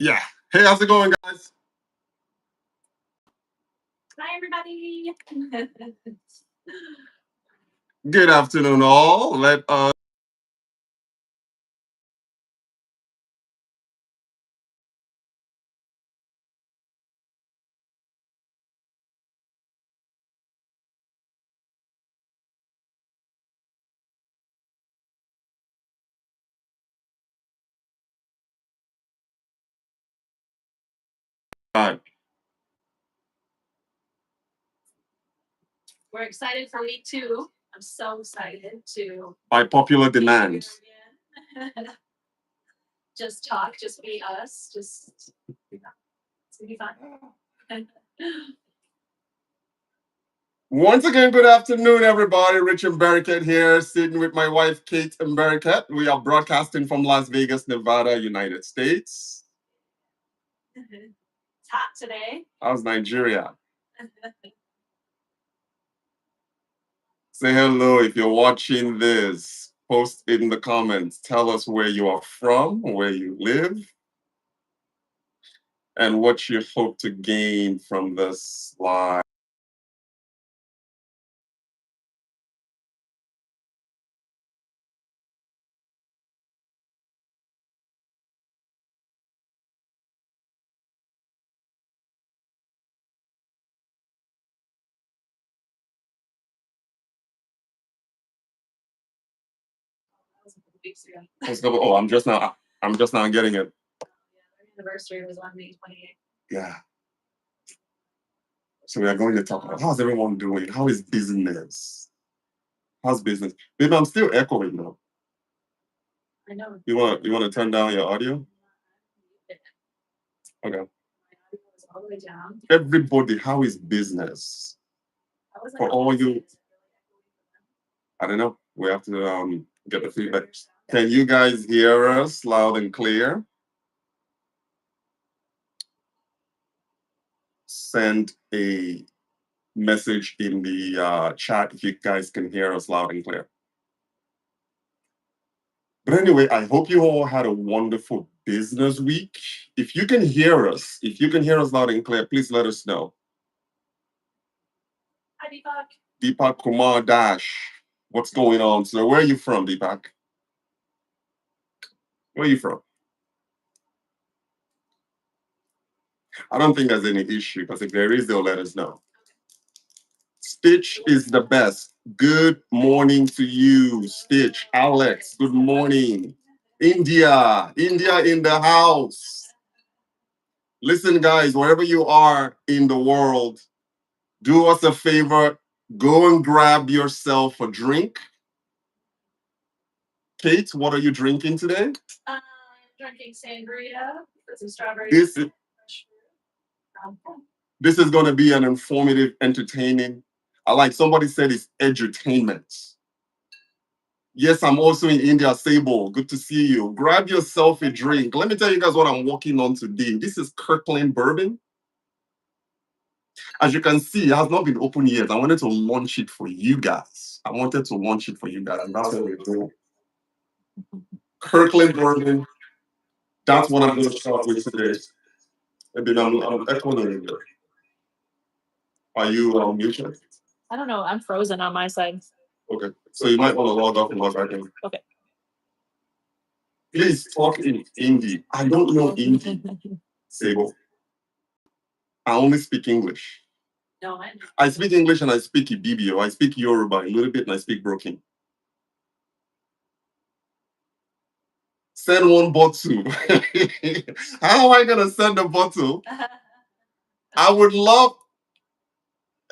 Yeah. Hey, how's it going, guys? Hi, everybody. Good afternoon, all. Let us. We're excited for week 2. I'm so excited to By popular demand. just talk, just be us, just it's gonna be fun. Once again, good afternoon, everybody. Rich and Bereket here, sitting with my wife, Kate and Bereket. We are broadcasting from Las Vegas, Nevada, United States. It's hot today. How's Nigeria? Say hello if you're watching this. Post in the comments. Tell us where you are from, where you live, and what you hope to gain from this live. That was a couple weeks ago. Let's go. Oh, I'm just now getting it. Yeah, their anniversary was on May 28th. Yeah. So we are going to talk about how's everyone doing? How is business? How's business? Baby, I'm still echoing now. I know. You want to turn down your audio? Okay. My audio was all the way down. Everybody, how is business? I was like, For all you, I don't know. We have to get the feedback. Can you guys hear us loud and clear? Send a message in the chat if you guys can hear us loud and clear. But anyway, I hope you all had a wonderful business week. If you can hear us loud and clear, please let us know. Hi, Deepak. Deepak Kumar Dash, what's going on? So where are you from, Deepak? Where are you from? I don't think there's any issue because if there is, they'll let us know. Stitch is the best. Good morning to you, Stitch. Alex, good morning. India in the house. Listen, guys, wherever you are in the world, do us a favor, go and grab yourself a drink. Kate, what are you drinking today? I'm drinking sangria with some strawberries. This is going to be an informative, entertaining. I like somebody said it's edutainment. Yes, I'm also in India. Sable, good to see you. Grab yourself a drink. Let me tell you guys what I'm working on today. This is Kirkland bourbon. As you can see, it has not been open yet. I wanted to launch it for you guys. And that's what we're doing. Kirkland bourbon. That's what I'm going to start with today. Maybe I'm echoing it. Are you muted? I don't know. I'm frozen on my side. Okay. So you might want to log off and log back in. Okay. Please talk in Hindi. I don't know Hindi. Sable. I only speak English. No, I speak English and I speak Ibibio. I speak Yoruba a little bit and I speak Broken. Send one bottle. How am I going to send a bottle? I would love.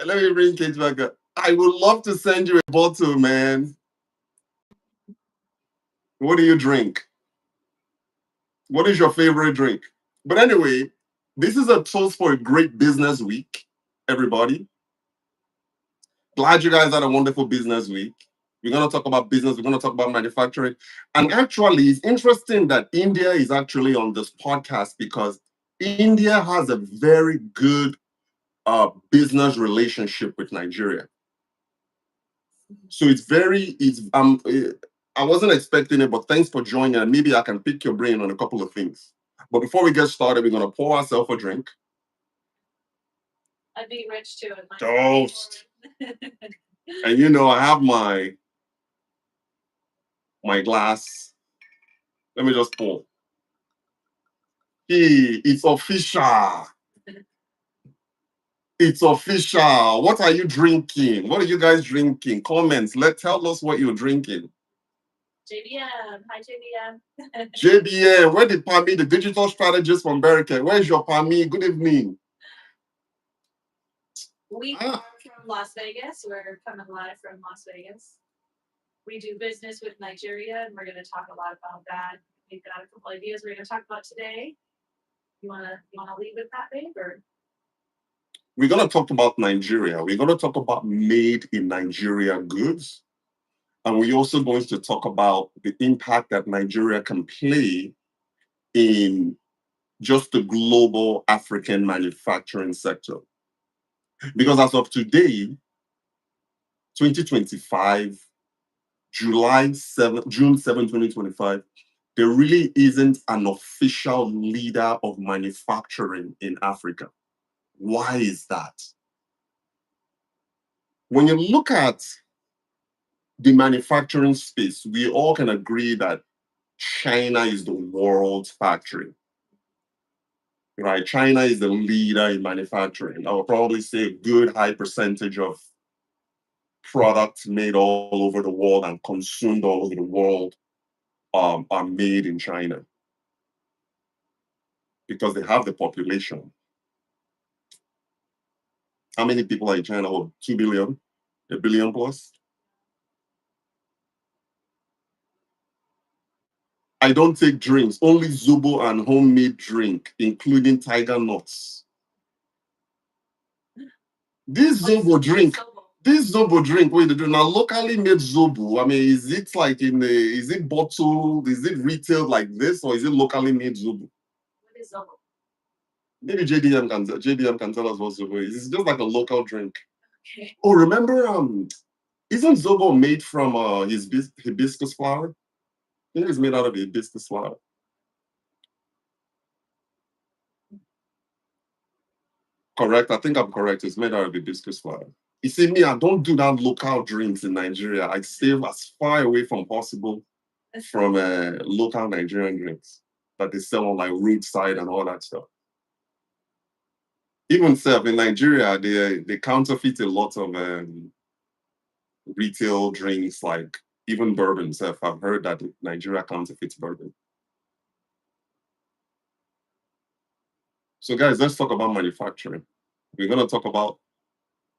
Let me bring Kate back up. I would love to send you a bottle, man. What do you drink? What is your favorite drink? But anyway, this is a toast for a great business week, everybody. Glad you guys had a wonderful business week. We're going to talk about business. We're going to talk about manufacturing. And actually, it's interesting that India is actually on this podcast because India has a very good business relationship with Nigeria. So I wasn't expecting it, but thanks for joining. And maybe I can pick your brain on a couple of things. But before we get started, we're gonna pour ourselves a drink. I'd be rich too. Toast. And you know, I have my glass. Let me just pour. Hey, it's official. It's official. What are you drinking? What are you guys drinking? Comments. Tell us what you're drinking. JBM. Hi, JBM. JBM. Where did Pami, the digital strategist from Berkeley? Where's your Pami? Good evening. We are from Las Vegas. We're coming live from Las Vegas. We do business with Nigeria, and we're going to talk a lot about that. We've got a couple ideas we're going to talk about today. You wanna lead with that, babe, or? We're gonna talk about Nigeria. We're gonna talk about made in Nigeria goods. And we're also going to talk about the impact that Nigeria can play in just the global African manufacturing sector. Because as of today, 2025, June 7, 2025, there really isn't an official leader of manufacturing in Africa. Why is that? When you look at the manufacturing space, we all can agree that China is the world's factory. Right? China is the leader in manufacturing. I would probably say a good high percentage of products made all over the world and consumed all over the world are made in China because they have the population. How many people are in China? Oh, 2 billion, a billion plus. I don't take drinks, only Zobo and homemade drink, including tiger nuts. This Zobo drink, wait, they do now locally made Zobo. I mean, is it like is it bottled? Is it retailed like this, or is it locally made Zobo? What is Zobo? Maybe JDM can tell us what Zobo is. It's just like a local drink. Okay. Oh, remember, isn't Zobo made from hibiscus flower? I think it's made out of hibiscus flower. Correct. I think I'm correct. It's made out of hibiscus flower. You see, me, I don't do that local drinks in Nigeria. I stay as far away from possible from local Nigerian drinks that they sell on like roadside and all that stuff. Even self in Nigeria, they counterfeit a lot of retail drinks, like even bourbon. Self, I've heard that Nigeria counterfeits bourbon. So, guys, let's talk about manufacturing. We're going to talk about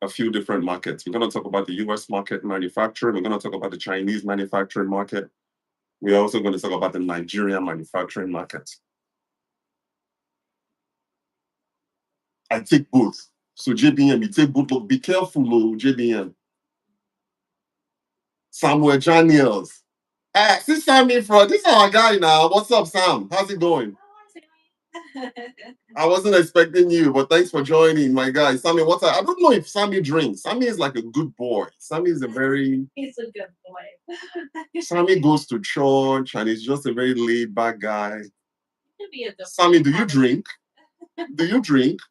a few different markets. We're going to talk about the US market manufacturing. We're going to talk about the Chinese manufacturing market. We're also going to talk about the Nigerian manufacturing market. I take both. So JBM, you take both. Look, be careful, JBM. Samuel Daniels. See Sammy from this is our guy now. What's up, Sam? How's it going? I wasn't expecting you, but thanks for joining, my guy. Sammy, I don't know if Sammy drinks. Sammy is like a good boy. Sammy is He's a good boy. Sammy goes to church and he's just a very laid back guy. Sammy, do you drink? Do you drink?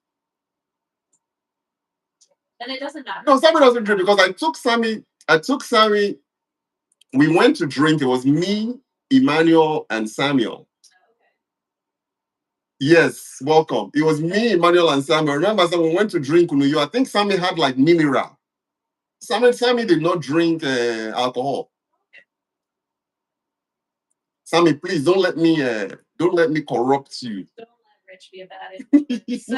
And it doesn't matter. No, Sammy doesn't drink because I took Sammy. We went to drink. It was me, Emmanuel, and Samuel. Yes, welcome. It was me, Emmanuel, and Samuel. Remember, we went to drink in New York. I think Sammy had like mineral. Sammy did not drink alcohol. Sammy, please don't let me corrupt you. Don't let Rich be a bad influence.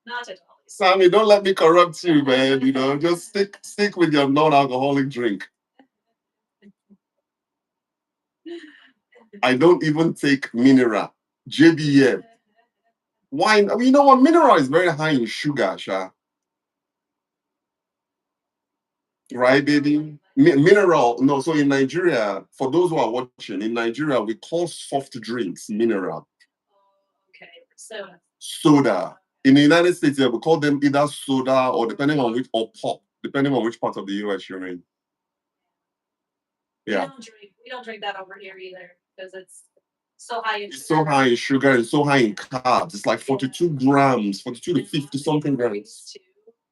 Not at all. Sammy, don't let me corrupt you, man. You know, just stick with your non-alcoholic drink. I don't even take mineral. JBM. Wine. You know what? Mineral is very high in sugar, Sha. Right, baby? Mineral. No, so in Nigeria, for those who are watching, in Nigeria, we call soft drinks mineral. Okay, soda. In the United States, we call them either soda or pop, depending on which part of the US you're in. Yeah. We don't drink that over here either because it's so high in It's sugar. so high in sugar and so high in carbs. It's like 42 grams, 42 to 50 something grams.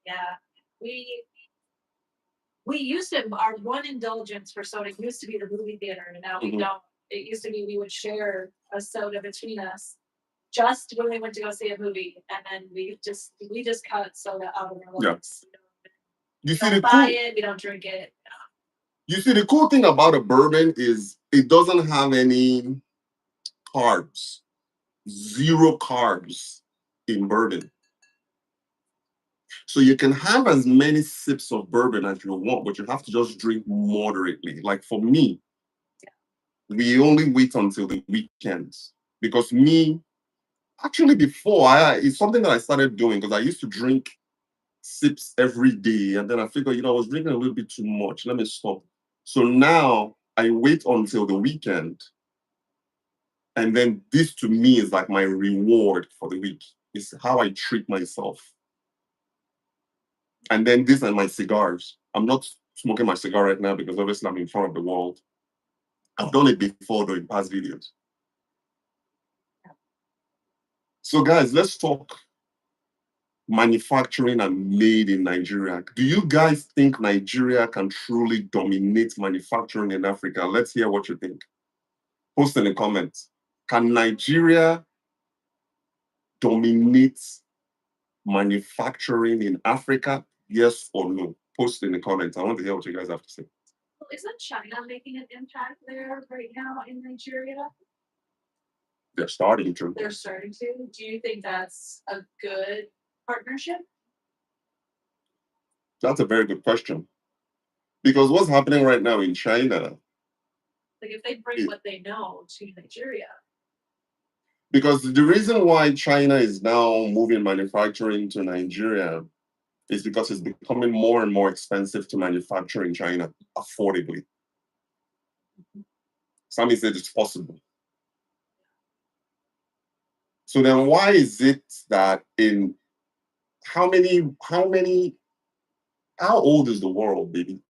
Yeah. We used to, our one indulgence for soda used to be the movie theater, and now we don't. It used to be we would share a soda between us just when we went to go see a movie, and then we just cut soda out of our lives. You see, don't buy it, we don't drink it. You see, the cool thing about a bourbon is it doesn't have any carbs, zero carbs in bourbon. So you can have as many sips of bourbon as you want, but you have to just drink moderately. Like for me, we only wait until the weekends because me, actually before, it's something that I started doing because I used to drink sips every day, and then I figured, I was drinking a little bit too much. Let me stop. So now I wait until the weekend, and then this to me is like my reward for the week. It's how I treat myself. And then these are my cigars. I'm not smoking my cigar right now because obviously I'm in front of the world. I've done it before though in past videos. So guys, let's talk manufacturing and made in Nigeria. Do you guys think Nigeria can truly dominate manufacturing in Africa? Let's hear what you think. Post in the comments. Can Nigeria dominate manufacturing in Africa? Yes or no? Post in the comments. I want to hear what you guys have to say. Well, isn't China making an impact there right now in Nigeria? They're starting to. They're starting to. Do you think that's a good partnership? That's a very good question. Because what's happening right now in China? Like if they bring what they know to Nigeria. Because the reason why China is now moving manufacturing to Nigeria is because it's becoming more and more expensive to manufacture in China affordably. Sammy said it's possible. So then why is it that in how old is the world, baby?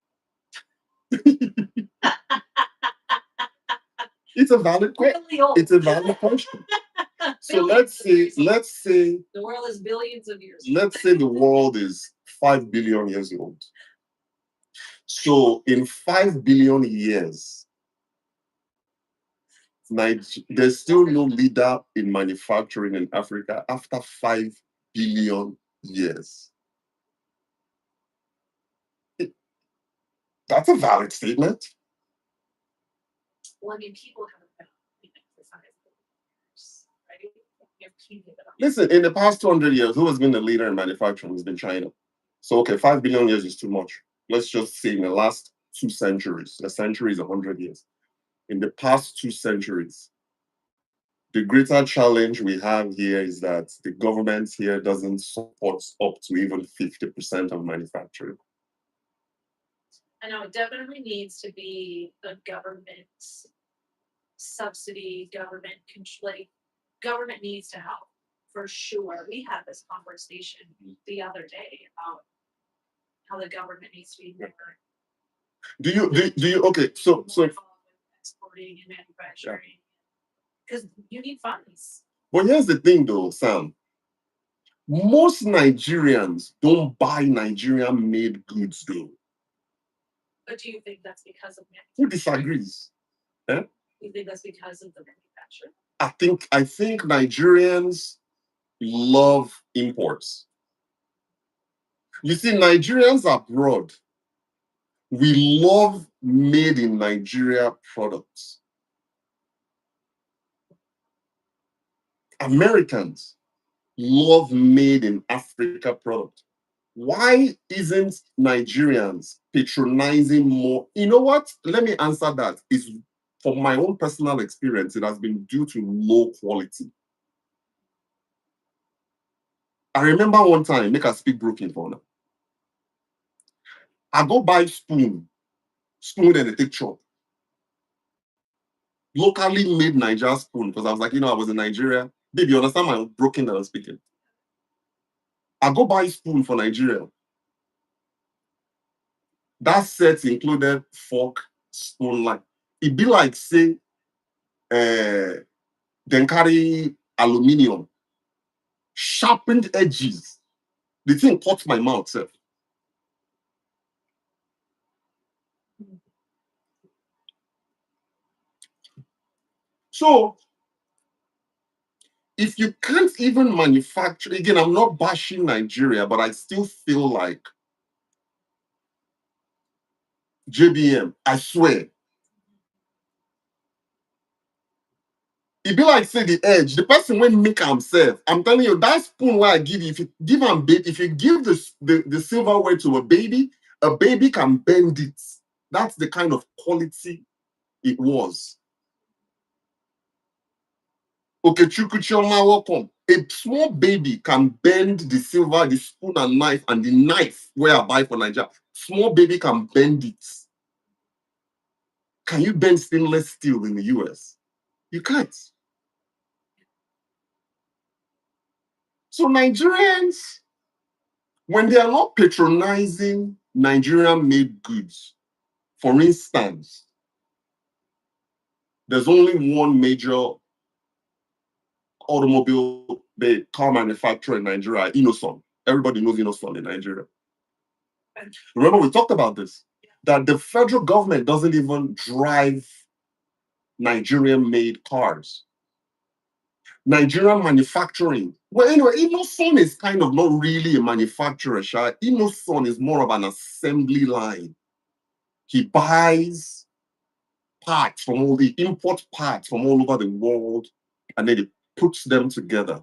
It's a valid question. It's a valid question. So let's say the world is billions of years. Let's say the world is 5 billion years old. So in 5 billion years, there's still no leader in manufacturing in Africa after 5 billion years. That's a valid statement. Well, I mean, people have right? Listen, in the past 200 years, who has been the leader in manufacturing? It's been China. So, okay, 5 billion years is too much. Let's just say in the last 2 centuries, a century is 100 years. In the past 2 centuries, the greater challenge we have here is that the government here doesn't support up to even 50% of manufacturing. I know it definitely needs to be a government subsidy, government control. Government needs to help for sure. We had this conversation the other day about how the government needs to be more. Do you okay? So exporting and manufacturing because you need funds. But here's the thing, though, Sam. Most Nigerians don't buy Nigerian-made goods, though. But do you think that's because of manufacturing? Who disagrees? You think that's because of the manufacturing? I think Nigerians love imports. You see, Nigerians abroad, we love made in Nigeria products. Americans love made in Africa products. Why isn't Nigerians patronizing more? You know what? Let me answer that. It's from my own personal experience, it has been due to low quality. I remember one time, make us speak broken for now. I go buy spoon and a take chop. Locally made Niger spoon, because I was like, I was in Nigeria. Babe, you understand my broken that I'm speaking? I go buy spoon for Nigeria. That set included fork, spoon like it be like say then carry aluminium, sharpened edges. The thing cut my mouth, sir. So if you can't even manufacture, again, I'm not bashing Nigeria, but I still feel like JBM, I swear, it be like say the edge, the person when make himself. I'm telling you, that spoon where I give you, if you give him baby, if you give the silverware to a baby can bend it. That's the kind of quality it was. Okay, Chukuchioma, welcome. A small baby can bend the silver, the spoon and the knife where I buy for Nigeria. Small baby can bend it. Can you bend stainless steel in the US? You can't. So Nigerians, when they are not patronizing Nigerian-made goods, for instance, there's only one major automobile car manufacturer in Nigeria, Innoson. Everybody knows Innoson in Nigeria. Remember, we talked about this, that the federal government doesn't even drive Nigerian-made cars. Nigerian manufacturing. Well, anyway, Innoson is kind of not really a manufacturer, Sha. Innoson is more of an assembly line. He buys he imports parts from all over the world, and then he puts them together.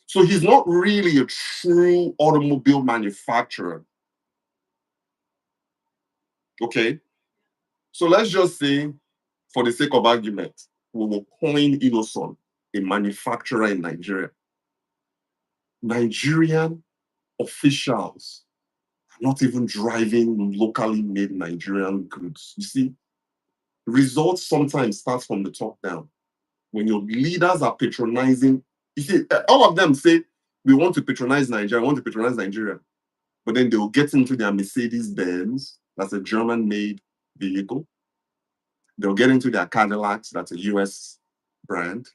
So he's not really a true automobile manufacturer. Okay? So let's just say, for the sake of argument, we will coin Innoson a manufacturer in Nigeria. Nigerian officials are not even driving locally made Nigerian goods. You see, results sometimes start from the top down. When your leaders are patronizing, you see, all of them say, we want to patronize Nigeria, we want to patronize Nigeria. But then they'll get into their Mercedes Benz, that's a German made vehicle. They'll get into their Cadillacs, that's a US brand.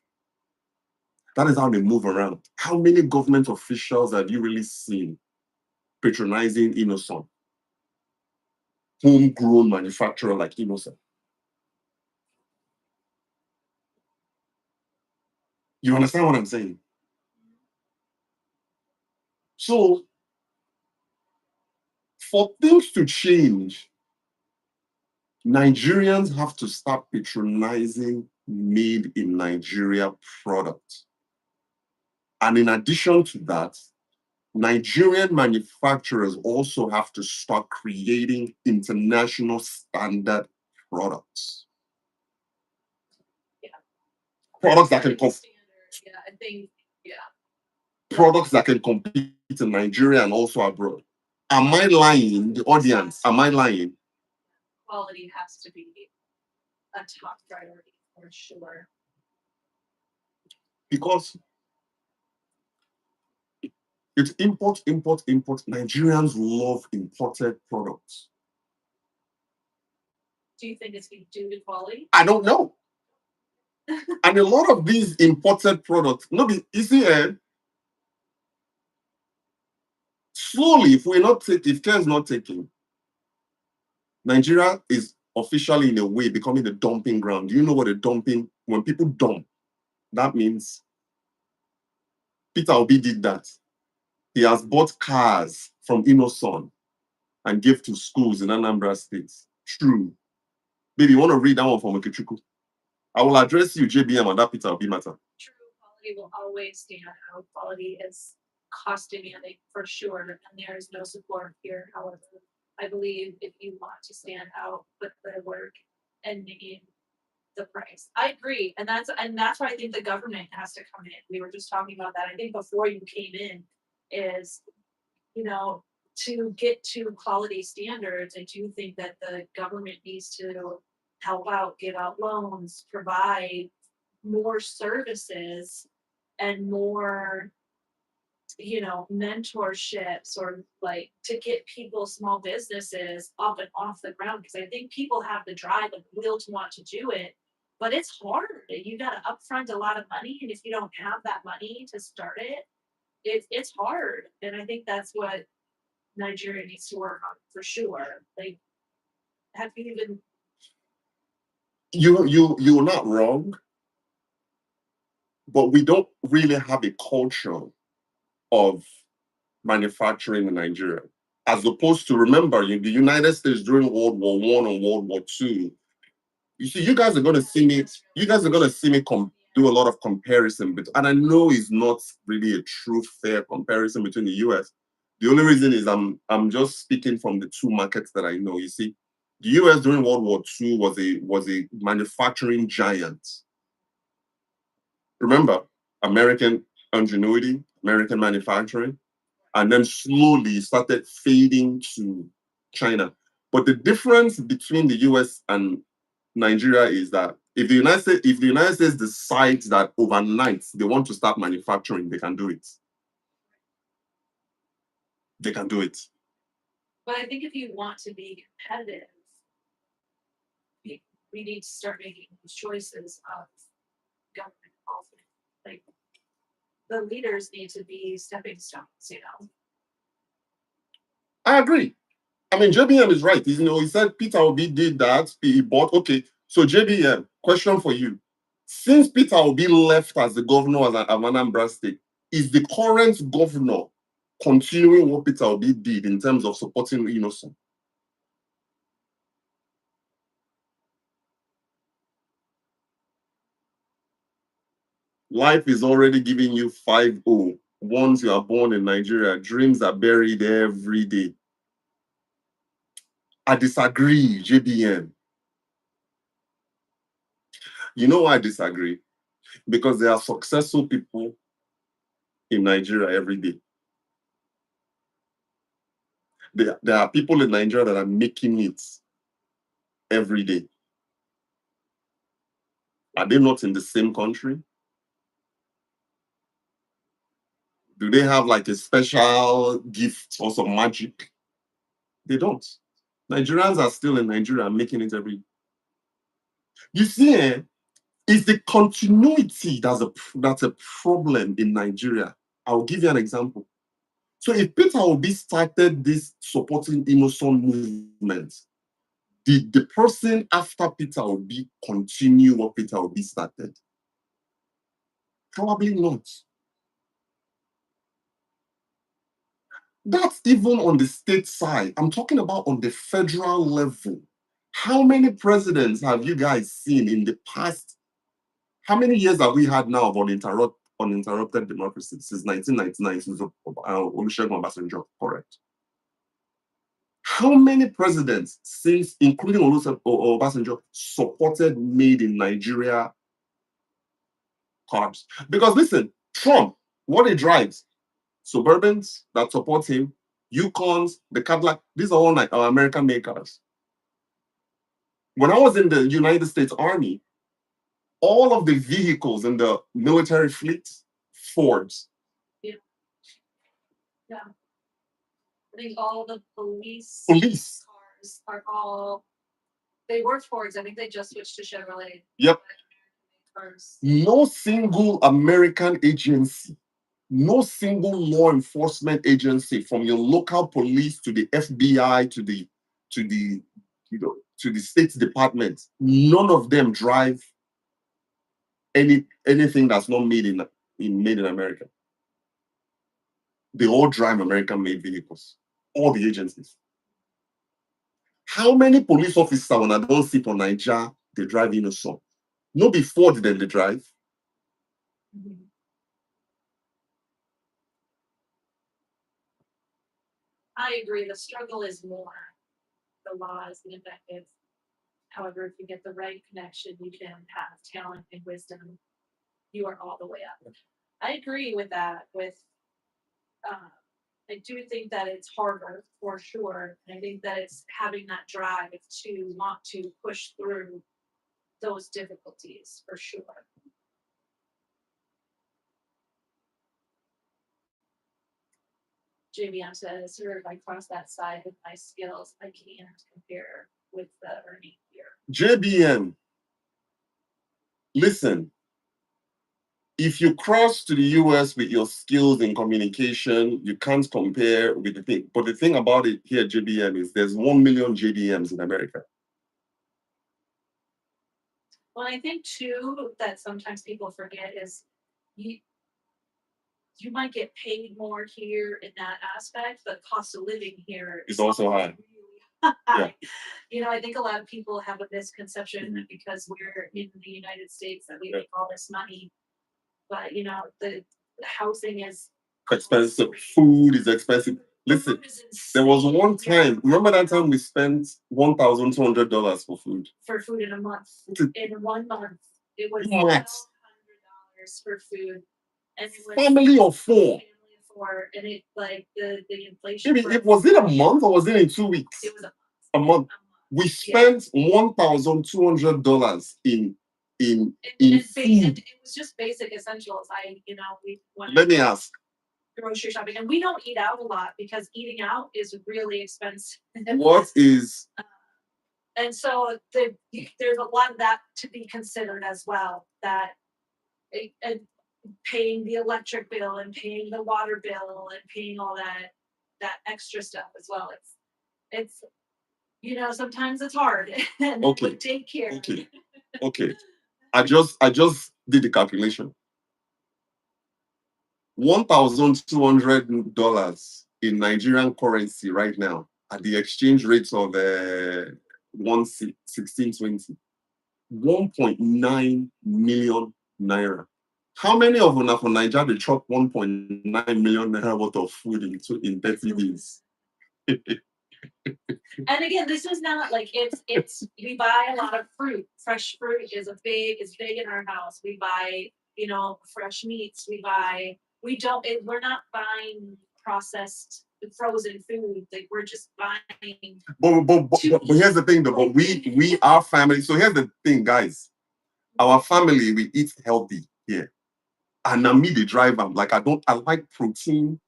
That is how they move around. How many government officials have you really seen patronizing Innoson? Homegrown manufacturer like Innoson. You understand what I'm saying? So, for things to change, Nigerians have to start patronizing made in Nigeria products. And in addition to that, Nigerian manufacturers also have to start creating international standard products. Yeah. Products that can Yeah, I think, yeah. Products that can compete in Nigeria and also abroad. Am I lying? The audience, am I lying? Quality has to be a top priority for sure. Because it's import, import, import. Nigerians love imported products. Do you think it's due to quality? I don't know. And a lot of these imported products, no be easy. Slowly, if care is not taken, Nigeria is officially in a way becoming the dumping ground. Do you know what a dumping? When people dump, that means Peter Obi did that. He has bought cars from Innoson and gave to schools in Anambra State. True. Baby, you want to read that one from Okechukwu? I will address you, JBM, on that Peter Obi matter. True quality will always stand out. Quality is cost demanding for sure, and there is no support here. However, I believe if you want to stand out, put the work and name the price. I agree, and that's why I think the government has to come in. We were just talking about that. I think before you came in, is to get to quality standards. I do think that the government needs to help out, give out loans, provide more services and more mentorships or like to get people, small businesses up and off the ground. Because I think people have the drive and the will to want to do it, but it's hard. You got to upfront a lot of money. And if you don't have that money to start it, it's hard. And I think that's what Nigeria needs to work on for sure. Like, have you even, You're not wrong, but we don't really have a culture of manufacturing in Nigeria. As opposed to, remember, in the United States during World War One and World War Two, you see, you guys are going to see me. You guys are going to see me do a lot of comparison, and I know it's not really a true fair comparison between the U.S. The only reason is I'm just speaking from the two markets that I know. You see, the U.S. during World War II was a manufacturing giant. Remember, American ingenuity, American manufacturing, and then slowly started fading to China. But the difference between the US and Nigeria is that if the United States decides that overnight they want to start manufacturing, they can do it. They can do it. but I think if you want to be competitive, we need to start making choices of government policy. Like, the leaders need to be stepping stones. I agree. I mean, JBM is right. He said Peter Obi did that. He bought. Okay, so JBM, question for you. Since Peter Obi left as the governor of Anambra State, is the current governor continuing what Peter Obi did in terms of supporting innocent? Life is already giving you 5-0. Once you are born in Nigeria, dreams are buried every day. I disagree, JBM. You know why I disagree? Because there are successful people in Nigeria every day. There are people in Nigeria that are making it every day. Are they not in the same country? Do they have like a special gift or some magic? They don't. Nigerians are still in Nigeria making it every day. You see, it's the continuity that's a problem in Nigeria. I'll give you an example. So if Peter Obi started this supporting innocent movement, did the person after Peter Obi continue what Peter Obi started? Probably not. That's even on the state side. I'm talking about on the federal level. How many presidents have you guys seen in the past? How many years have we had now of uninterrupted democracy since 1999, since Olusegun Obasanjo, correct? How many presidents since, including Obasanjo, supported made in Nigeria cars? Because listen, Trump, what he drives, Suburbans that support him, Yukons, the Cadillac, these are all our American makers. When I was in the United States Army, all of the vehicles in the military fleet, Fords. Yeah. I think all the police cars are all, they were Fords. I think they just switched to Chevrolet. Yep. No single American agency, no single law enforcement agency, from your local police to the FBI to the State Department, none of them drive anything that's not made in America. They all drive American-made vehicles. All the agencies. How many police officers when I don't see for Nigeria, they drive innocent? No, before then they drive. Mm-hmm. I agree. The struggle is more. The law is ineffective. However, if you get the right connection, you can have talent and wisdom. You are all the way up. I agree with that. I do think that it's harder for sure. I think that it's having that drive to want to push through those difficulties for sure. JBM says, or if I cross that side with my skills, I can't compare with the earning here. JBM, listen, if you cross to the US with your skills in communication, you can't compare with the thing. But the thing about it here, JBM, is there's 1 million JBMs in America. Well, I think too that sometimes people forget is you you might get paid more here in that aspect, but cost of living here is also high. Really high. Yeah. You know, I think a lot of people have a misconception that because we're in the United States that we make all this money, but you know, the housing is expensive, food is expensive. Listen, there was one time, remember that time we spent $1,200 for food? For food in a month. In 1 month, it was $1,200 for food. And it was family of four. And it like the inflation. Maybe was it a month or was it in 2 weeks? It was a month. We spent $1,200 in food. And it was just basic essentials. Let me ask. Grocery shopping, and we don't eat out a lot because eating out is really expensive. What is? And so there's a lot of that to be considered as well. That and paying the electric bill and paying the water bill and paying all that extra stuff as well. It's sometimes it's hard. And okay. Take care. Okay. I just did the calculation. $1,200 in Nigerian currency right now at the exchange rates of 1620. 1.9 million naira. How many of them from Nigeria they chop 1.9 million naira worth of food in 30 days? And again, this is not like it's we buy a lot of fruit. Fresh fruit is big in our house. We buy, fresh meats. We're not buying processed frozen food. Like we're just buying. But here's the thing though, but we our family. So here's the thing, guys. Our family, we eat healthy here. And I'm me the driver. Like I like protein.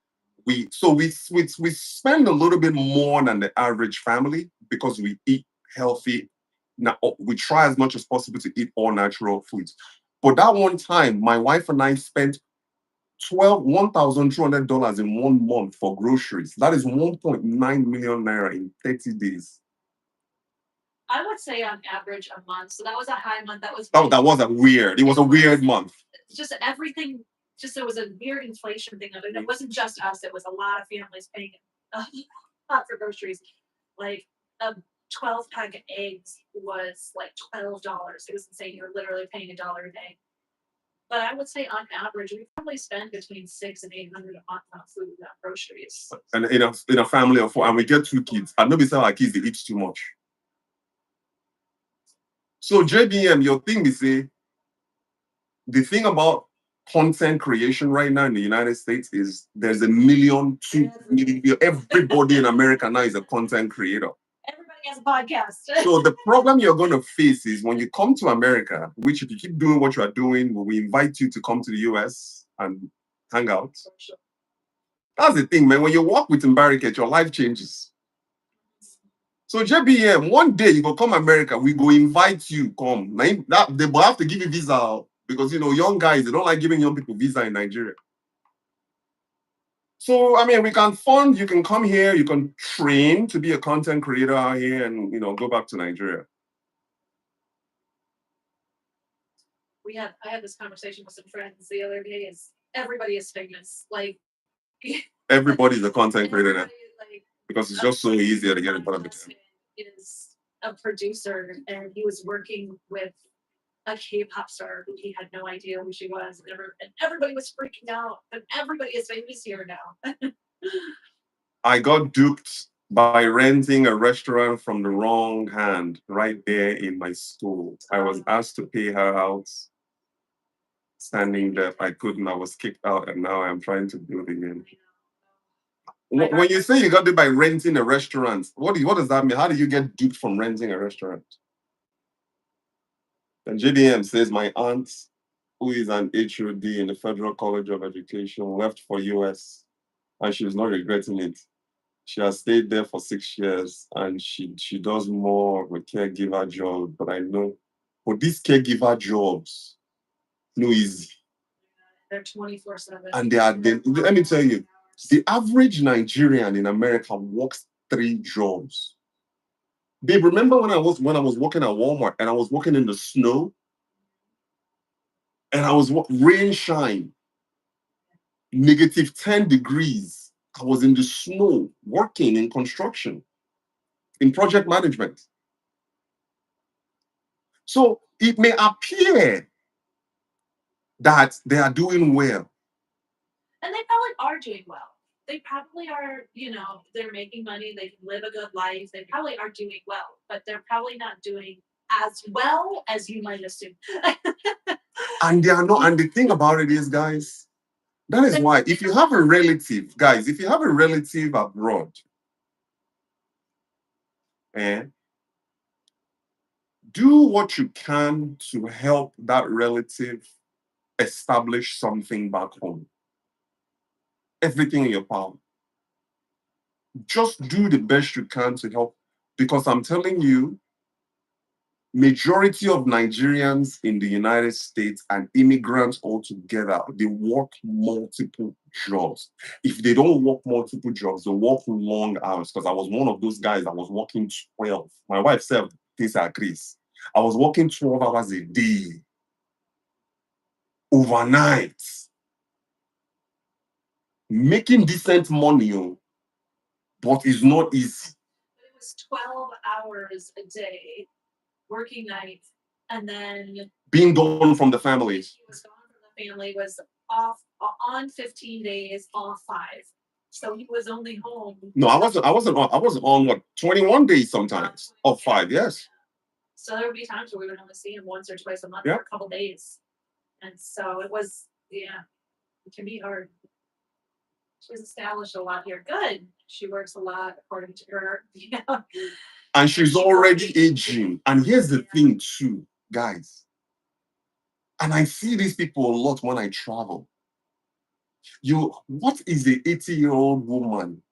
We spend a little bit more than the average family because we eat healthy. Now we try as much as possible to eat all natural foods. But that one time, my wife and I spent $1,200 in 1 month for groceries. That is 1.9 million naira in 30 days. I would say on average a month. So that was a high month. That was a weird. It was a weird month. Just everything. There was a weird inflation thing of it. It wasn't just us. It was a lot of families paying a lot for groceries. Like a 12-pack of eggs was like $12. It was insane. You're literally paying $1 a day. But I would say on average, we probably spend between $600 and $800 a month on food and groceries. And in a family of 4, and we get 2 kids. And nobody say our kids they eat too much. So JBM, your thing is the thing about content creation right now in the United States is there's 1 million, 2 million. Everybody in America now is a content creator. Everybody has a podcast. So the problem you're going to face is when you come to America, which if you keep doing what you are doing, we invite you to come to the US and hang out. That's the thing, man. When you walk with Mbareket, your life changes. So JBM, one day you go come America, we go invite you come. They will have to give you visa because young guys they don't like giving young people visa in Nigeria. So we can fund. You can come here. You can train to be a content creator out here, and go back to Nigeria. I had this conversation with some friends the other day. Everybody is famous. Like everybody's a content creator now. Because it's just so easier to get in front of the camera. Is a producer, and he was working with a K-pop star who he had no idea who she was, and everybody was freaking out. And everybody is famous here now. I got duped by renting a restaurant from the wrong hand right there in my school. I was asked to pay her out. Standing there, I couldn't. I was kicked out, and now I'm trying to do it again. When you say you got it by renting a restaurant, what does that mean? How do you get duped from renting a restaurant? And JDM says my aunt, who is an HOD in the Federal College of Education, left for US and she's not regretting it. She has stayed there for 6 years, and she does more of a caregiver job. But I know for these caregiver jobs, no easy. They're 24/7. And they are let me tell you, the average Nigerian in America works 3 jobs. Babe, remember when I was working at Walmart and I was working in the snow and I was rain shine, -10 degrees. I was in the snow working in construction, in project management. So it may appear that they are doing well. And they probably are doing well. They probably are, they're making money, they can live a good life, they probably are doing well, but they're probably not doing as well as you might assume. And they are not, and the thing about it is, guys, that is why if you have a relative, guys, if you have a relative abroad, do what you can to help that relative establish something back home. Everything in your power. Just do the best you can to help, because I'm telling you, majority of Nigerians in the United States and immigrants altogether, they work multiple jobs. If they don't work multiple jobs, they work long hours. Because I was one of those guys that was working 12. My wife said, this agrees. I was working 12 hours a day, overnight, making decent money, but it's not easy. It was 12 hours a day, working nights, and then being gone from the family. He was gone from the family, was off on 15 days, off 5. So he was only home. No, I wasn't on what, 21 days sometimes, of 5, yes. So there would be times where we would only see him once or twice a month Yeah. for a couple days. And so it was, it can be hard. She's established a lot here. Good. She works a lot according to her. And she's already aging. And here's the thing too, guys. And I see these people a lot when I travel. What is a 80-year-old woman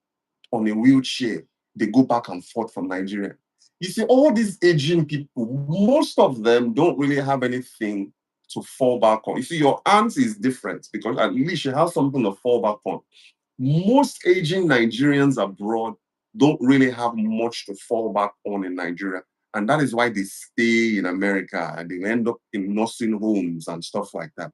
on a wheelchair? They go back and forth from Nigeria. You see, all these aging people, most of them don't really have anything to fall back on. You see, your aunt is different because at least she has something to fall back on. Most aging Nigerians abroad don't really have much to fall back on in Nigeria. And that is why they stay in America and they end up in nursing homes and stuff like that.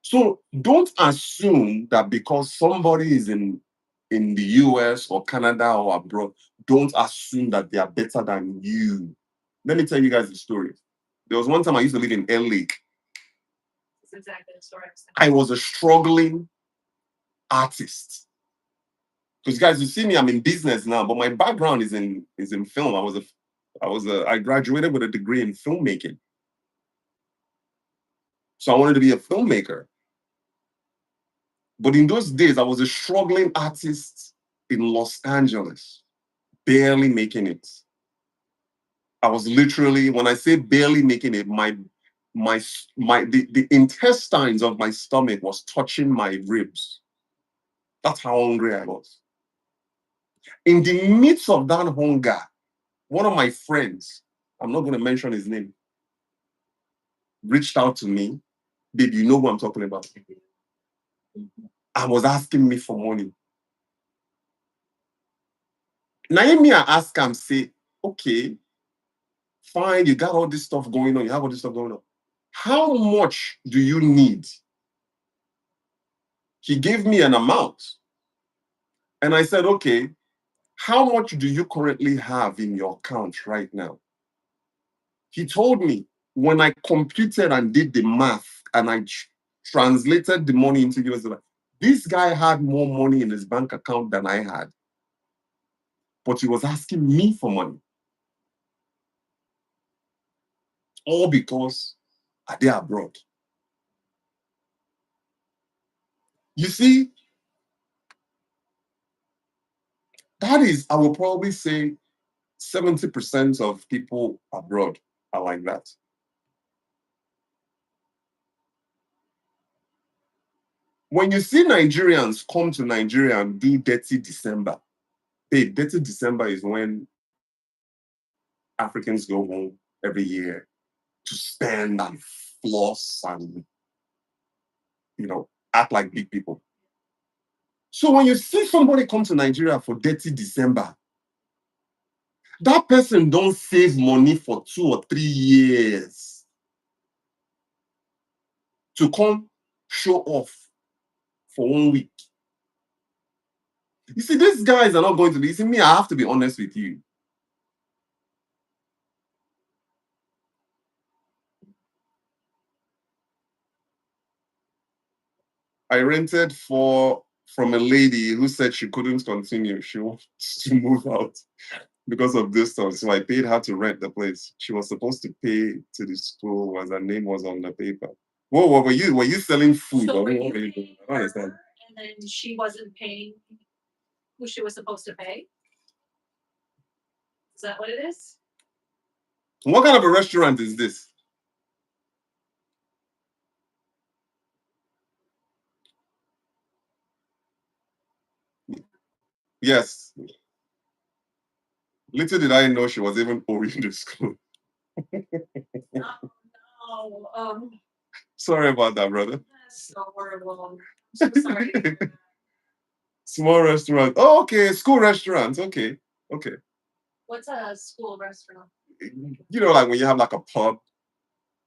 So don't assume that because somebody is in the US or Canada or abroad, don't assume that they are better than you. Let me tell you guys a story. There was one time I used to live in LA. That's exactly the story. I was a struggling artist. Because guys, you see me, I'm in business now, but my background is in film. I graduated with a degree in filmmaking. So I wanted to be a filmmaker. But in those days, I was a struggling artist in Los Angeles, barely making it. I was literally, when I say barely making it, the intestines of my stomach was touching my ribs. That's how hungry I was. In the midst of that hunger, one of my friends, I'm not going to mention his name, reached out to me. Baby, you know who I'm talking about. And was asking me for money. Naomi, I asked him, say, okay, fine, you got all this stuff going on, you have all this stuff going on. How much do you need? He gave me an amount. And I said, okay, how much do you currently have in your account right now? He told me, when I computed and did the math and I translated the money into US dollar, this guy had more money in his bank account than I had. But he was asking me for money. All because they are abroad. You see, that is, I will probably say 70% of people abroad are like that. When you see Nigerians come to Nigeria and do Dirty December, hey, Dirty December is when Africans go home every year to spend and floss and, act like big people. So when you see somebody come to Nigeria for Dirty December, that person don't save money for 2 or 3 years to come show off for 1 week. You see, these guys are not going to be. You see, me, I have to be honest with you. I rented from a lady who said she couldn't continue. She wants to move out because of distance. So I paid her to rent the place. She was supposed to pay to the school as her name was on the paper. Whoa, what were you selling food? So Or were you what were you doing? paying I don't her, understand. and then she wasn't paying who she was supposed to pay? Is that what it is? What kind of a restaurant is this? Yes. Little did I know she was even owing the school. Oh, Sorry about that, brother. that's so horrible. I'm so sorry. To hear that. Small restaurant. Oh, okay. School restaurants. Okay. Okay. What's a school restaurant? Like when you have like a pub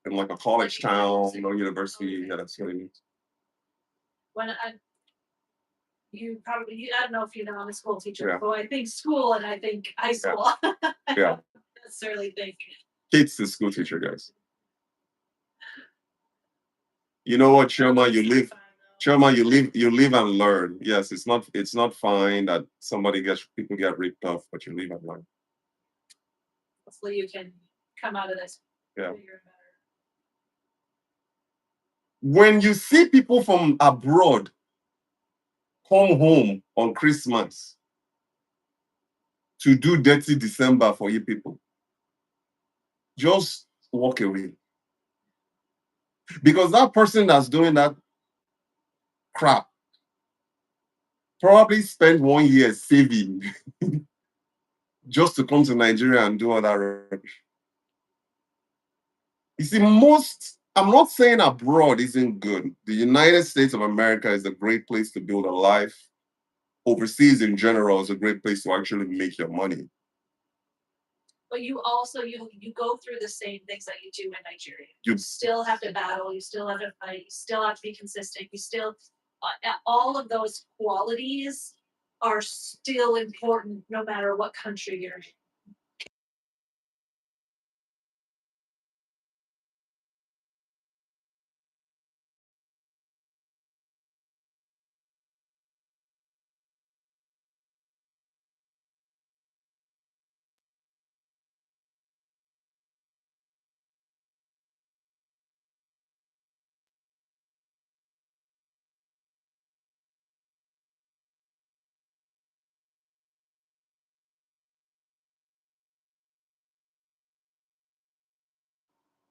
in like a college Like town university. or university. Okay. Yeah, that's what it means. When I don't know if you know, I'm a school teacher, Yeah. but I think school and I think high school. I Yeah. don't necessarily think. Kate's the school teacher, guys. You know what, Choma, you live and learn. Yes, it's not fine that people get ripped off, but you live and learn. Hopefully you can come out of this Yeah. bigger and better. When you see people from abroad come home on Christmas to do Dirty December for you people, just walk away. Because that person that's doing that crap probably spent 1 year saving just to come to Nigeria and do all that rubbish. You see, I'm not saying abroad isn't good. The United States of America is a great place to build a life. Overseas in general is a great place to actually make your money. But you also you go through the same things that you do in Nigeria. You still have to battle. You still have to fight. You still have to be consistent. You still all of those qualities are still important no matter what country you're in.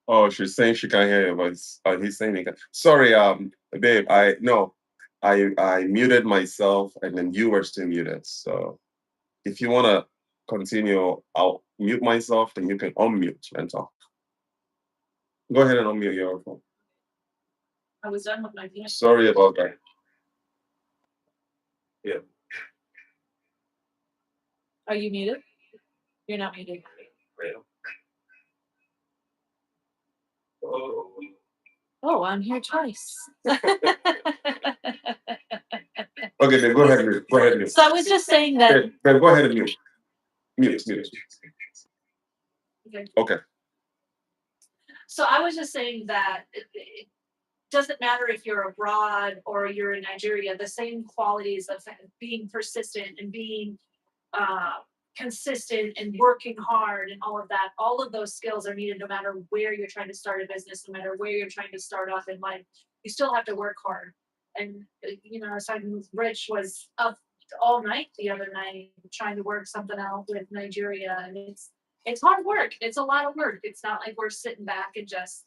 Oh, she's saying she can't hear you, but he's saying he can. Sorry, babe. I muted myself, and then you were still muted. So if you wanna continue, I'll mute myself, then you can unmute and talk. Go ahead and unmute your phone. I was done with my piece. Sorry about that. Yeah. Are you muted? You're not muted. Oh. Oh, I'm here twice. Okay, then go ahead and mute. Go ahead and mute. So I was just saying that. Okay, then go ahead and mute. Mute. Okay. Okay. So I was just saying that it doesn't matter if you're abroad or you're in Nigeria, the same qualities of being persistent and being uh, consistent and working hard and all of those skills are needed no matter where you're trying to start a business, no matter where you're trying to start off in life. You still have to work hard. And, I was talking with Rich was up all night the other night trying to work something out with Nigeria. And it's hard work. It's a lot of work. It's not like we're sitting back and just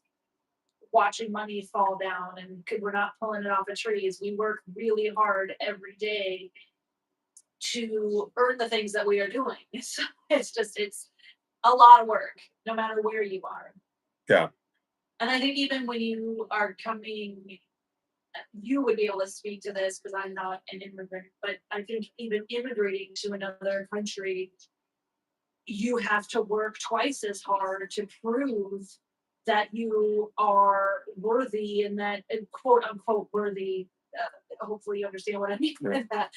watching money fall down and we're not pulling it off of trees. We work really hard every day to earn the things that we are doing. So it's a lot of work, no matter where you are. Yeah. And I think even when you are coming, you would be able to speak to this because I'm not an immigrant, but I think even immigrating to another country, you have to work twice as hard to prove that you are worthy and that quote unquote worthy. Hopefully, you understand what I mean with that,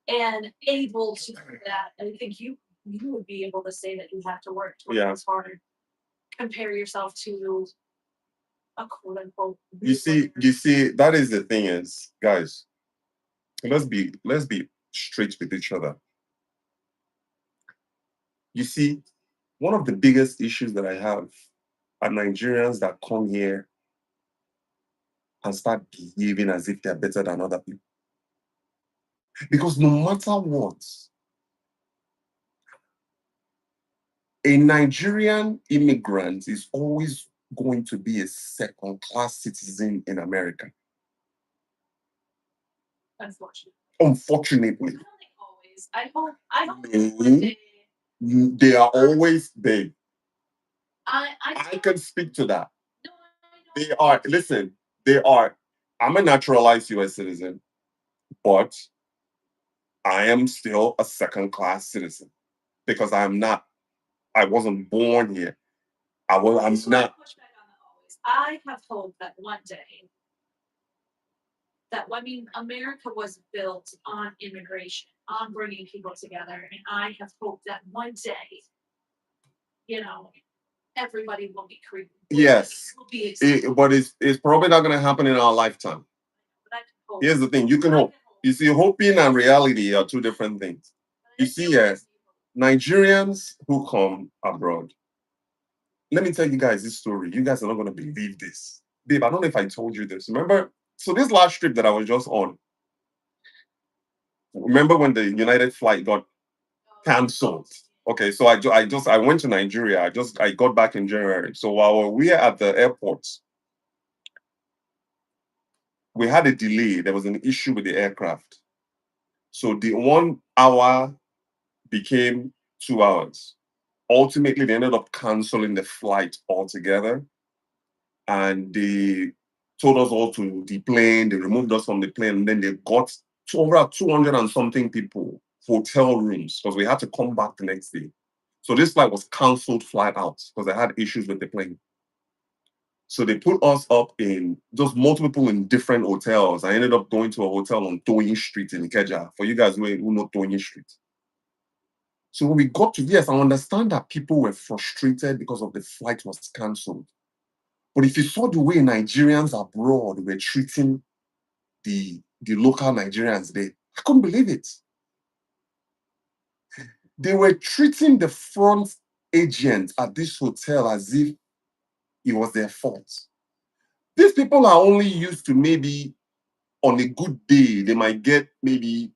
and able to do that. I think you would be able to say that you have to work twice as hard, compare yourself to a quote unquote. You see, that is the thing is, guys, let's be straight with each other. You see, one of the biggest issues that I have are Nigerians that come here and start behaving as if they're better than other people. Because no matter what, a Nigerian immigrant is always going to be a second-class citizen in America. Unfortunately. Always. I hope they are always there. I can speak to that. No, they are, listen, they are. I'm a naturalized US citizen, but I am still a second-class citizen because I wasn't born here. I'm not. I have hope that one day, America was built on immigration, on bringing people together, and I have hope that one day, everybody will be created. Yes, but it's probably not going to happen in our lifetime. Here's the thing: you can hope. You see, hoping and reality are two different things. You see, Nigerians who come abroad. Let me tell you guys this story. You guys are not going to believe this. Babe, I don't know if I told you this. Remember, so this last trip that I was just on, remember when the United flight got cancelled? Okay, so I went to Nigeria. I got back in January. So while we were at the airport, we had a delay. There was an issue with the aircraft. So the 1 hour became 2 hours. Ultimately, they ended up canceling the flight altogether. And they told us all to deplane. They removed us from the plane. And then they got to over 200 and something people hotel rooms because we had to come back the next day. So this flight was canceled flight out because they had issues with the plane. So they put us up in just multiple people in different hotels. I ended up going to a hotel on Toyin Street in Ikeja. For you guys who know Toyin Street. So when we got to this, I understand that people were frustrated because of the flight was canceled. But if you saw the way Nigerians abroad were treating the local Nigerians there, I couldn't believe it. They were treating the front agent at this hotel as if it was their fault. These people are only used to maybe on a good day, they might get maybe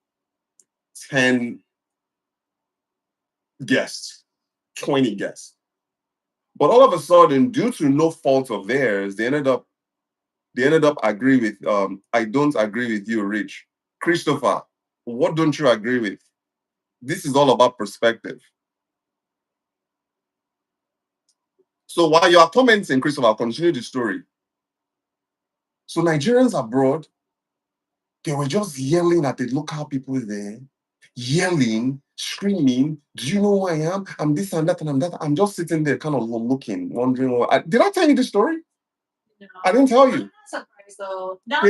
10 guests, 20 guests. But all of a sudden, due to no fault of theirs, they ended up agree with I don't agree with you, Rich. Christopher, what don't you agree with? This is all about perspective. So while you are commenting, Christopher, I'll continue the story. So Nigerians abroad, they were just yelling at the local people there, yelling, screaming, do you know who I am? I'm this and that and I'm that. I'm just sitting there kind of looking, wondering, did I tell you the story? No, I didn't tell you. I'm not surprised though. Not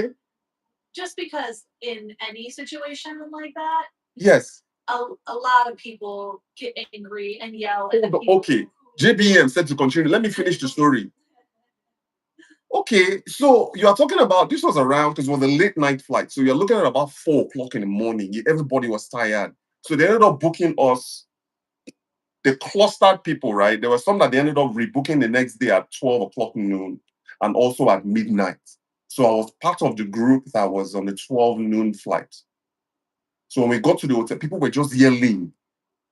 just because in any situation like that. Yes. A lot of people get angry and yell. Okay. JBM said to continue. Let me finish the story. Okay, so you are talking about this was around because it was a late night flight. So you're looking at about 4 o'clock in the morning. Everybody was tired. So they ended up booking us. The clustered people, right? There were some that they ended up rebooking the next day at 12 o'clock noon and also at midnight. So I was part of the group that was on the 12 noon flight. So when we got to the hotel, people were just yelling.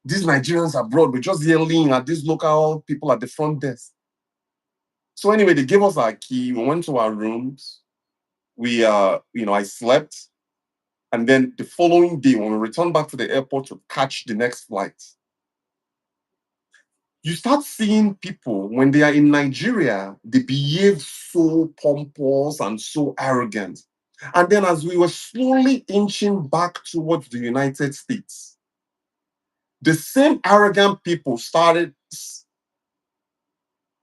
These Nigerians abroad were just yelling at these local people at the front desk. So anyway, they gave us our key. We went to our rooms. I slept. And then the following day, when we returned back to the airport to catch the next flight, you start seeing people when they are in Nigeria, they behave so pompous and so arrogant. And then as we were slowly inching back towards the United States, the same arrogant people started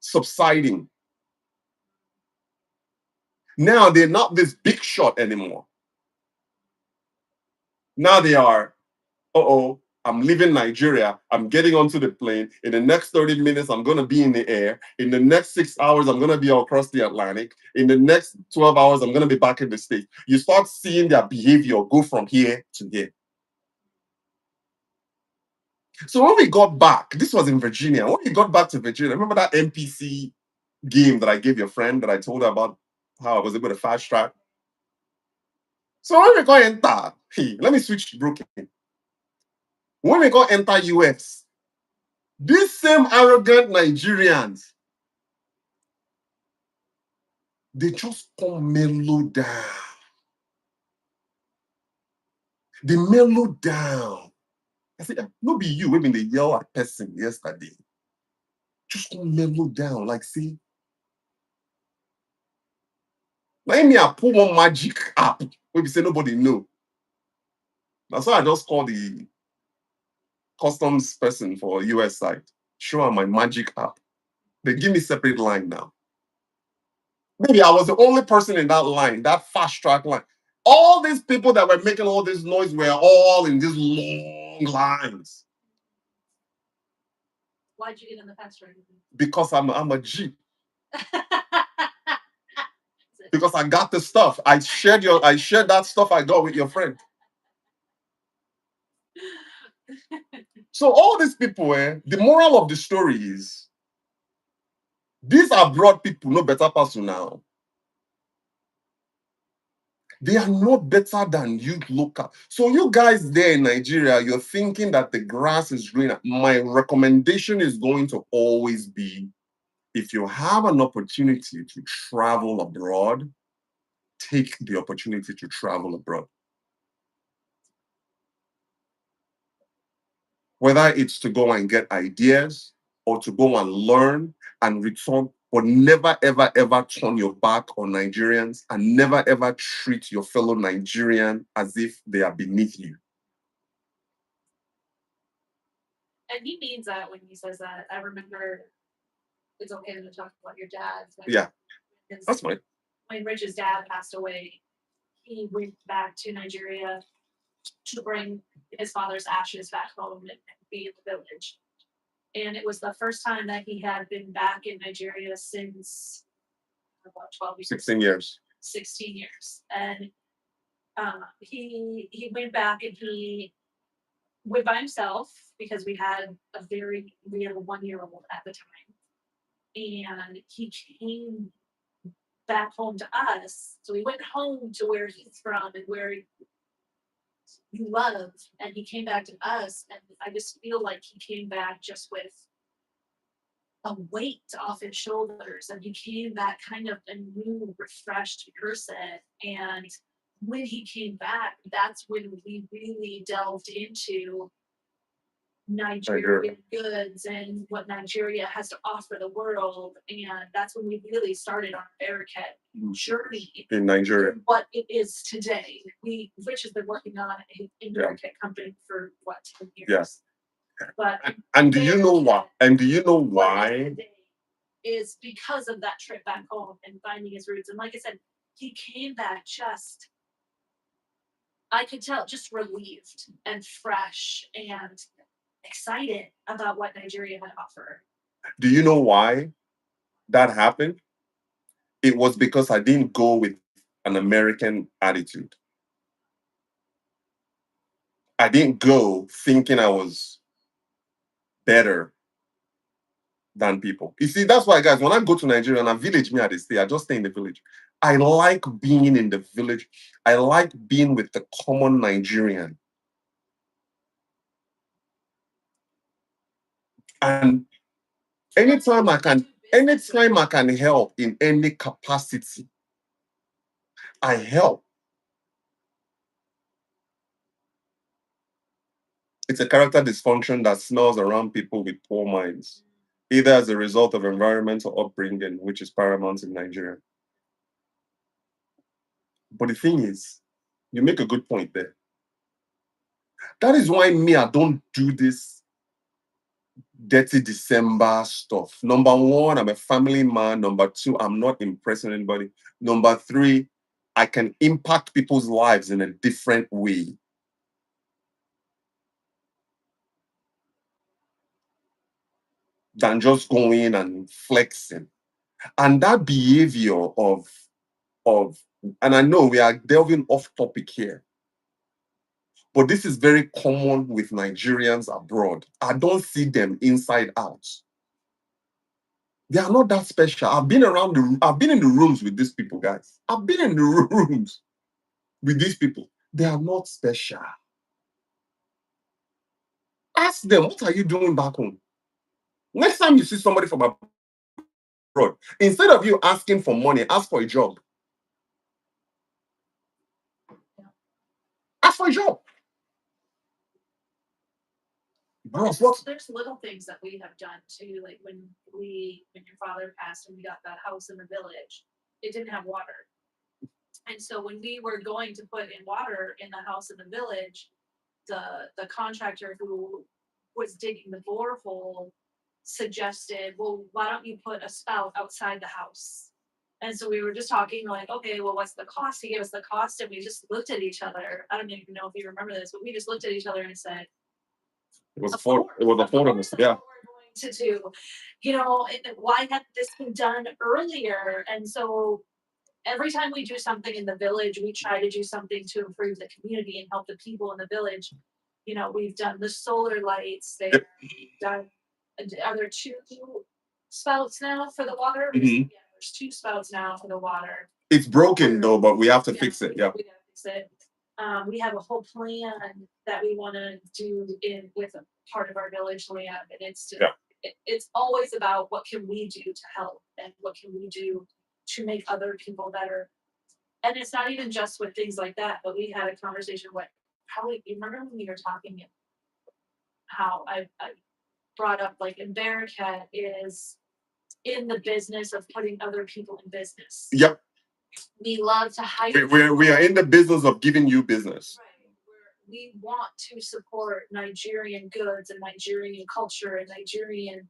subsiding. Now they're not this big shot anymore. Now they are, I'm leaving Nigeria. I'm getting onto the plane. In the next 30 minutes, I'm going to be in the air. In the next 6 hours, I'm going to be across the Atlantic. In the next 12 hours, I'm going to be back in the States. You start seeing their behavior go from here to here. So when we got back, this was in Virginia. When we got back to Virginia, remember that NPC game that I gave your friend that I told her about how I was able to fast track? So when we got enter, let me switch broken. When we got enter US, these same arrogant Nigerians, they just come mellow down. They mellow down. I said, no be you when they yell at person yesterday. Just come mellow down. Like, see, let me I pull one magic app where we say nobody know. That's why I just call the customs person for US side. Show her my magic app. They give me separate line now. Maybe I was the only person in that line, that fast track line. All these people that were making all this noise were all in these long lines. Why'd you get in the fast track? Because I'm a G. Because I got the stuff. I shared that stuff I got with your friend. So all these people, the moral of the story is these abroad people no better person now. They are not better than you local. So you guys there in Nigeria, you're thinking that the grass is greener. My recommendation is going to always be, if you have an opportunity to travel abroad, take the opportunity to travel abroad. Whether it's to go and get ideas or to go and learn and return, but never, ever, ever turn your back on Nigerians and never, ever treat your fellow Nigerian as if they are beneath you. And he means that when he says that. I remember it's okay to talk about your dad. Yeah, that's fine. When Rich's dad passed away, he went back to Nigeria to bring his father's ashes back home and be in the village. And it was the first time that he had been back in Nigeria since about 12 years. 16 years. 16 years. And he went back and he went by himself because we had a 1-year-old at the time. And he came back home to us. So he went home to where he's from and where he loved. And he came back to us. And I just feel like he came back just with a weight off his shoulders. And he came back kind of a new, refreshed person. And when he came back, that's when we really delved into Nigerian goods and what Nigeria has to offer the world. And that's when we really started our Bearcat journey in Nigeria. What it is today. Rich has been working on a Bearcat company for 10 years. Yes. But and do you know why? And do you know why? Is because of that trip back home and finding his roots. And like I said, he came back just, I could tell, just relieved and fresh and excited about what Nigeria had to offer. Do you know why that happened? It was because I didn't go with an American attitude. I didn't go thinking I was better than people. You see, that's why, guys, when I go to Nigeria and I village me at the stay, I just stay in the village. I like being in the village. I like being with the common Nigerian. And anytime I can Anytime I can help in any capacity, I help. It's a character dysfunction that smells around people with poor minds, either as a result of environmental upbringing, which is paramount in Nigeria. But the thing is, you make a good point there. That is why me, I don't do this dirty December stuff. Number one, I'm a family man. Number two, I'm not impressing anybody. Number three, I can impact people's lives in a different way. Than just going and flexing. And that behavior of and I know we are delving off topic here, but this is very common with Nigerians abroad. I don't see them inside out. They are not that special. I've been in the rooms with these people, guys. I've been in the rooms with these people. They are not special. Ask them, what are you doing back home? Next time you see somebody from abroad, instead of you asking for money, ask for a job. Ask for a job. Bros, what? There's little things that we have done too, like when your father passed and we got that house in the village, it didn't have water. And so when we were going to put in water in the house in the village, the contractor who was digging the borehole suggested, well, why don't you put a spout outside the house? And so we were just talking like, okay, well, what's the cost? He gave us the cost, and we just looked at each other. I don't even know if you remember this, but we just looked at each other and said, it was affordable. Yeah. To do, and why hadn't this been done earlier? And so every time we do something in the village, we try to do something to improve the community and help the people in the village. We've done the solar lights. They've done. Are there two spouts now for the water? Mhm. Yeah, there's two spouts now for the water. It's broken though, but we have to fix it. Yeah. We gotta fix it. We have a whole plan that we want to do with a part of our village land, and it's always about what can we do to help and what can we do to make other people better. And it's not even just with things like that, but we had a conversation with you remember when we were talking how I brought up like America is in the business of putting other people in business. Yep. We love to hire. We are in the business of giving you business. Right. We want to support Nigerian goods and Nigerian culture and Nigerian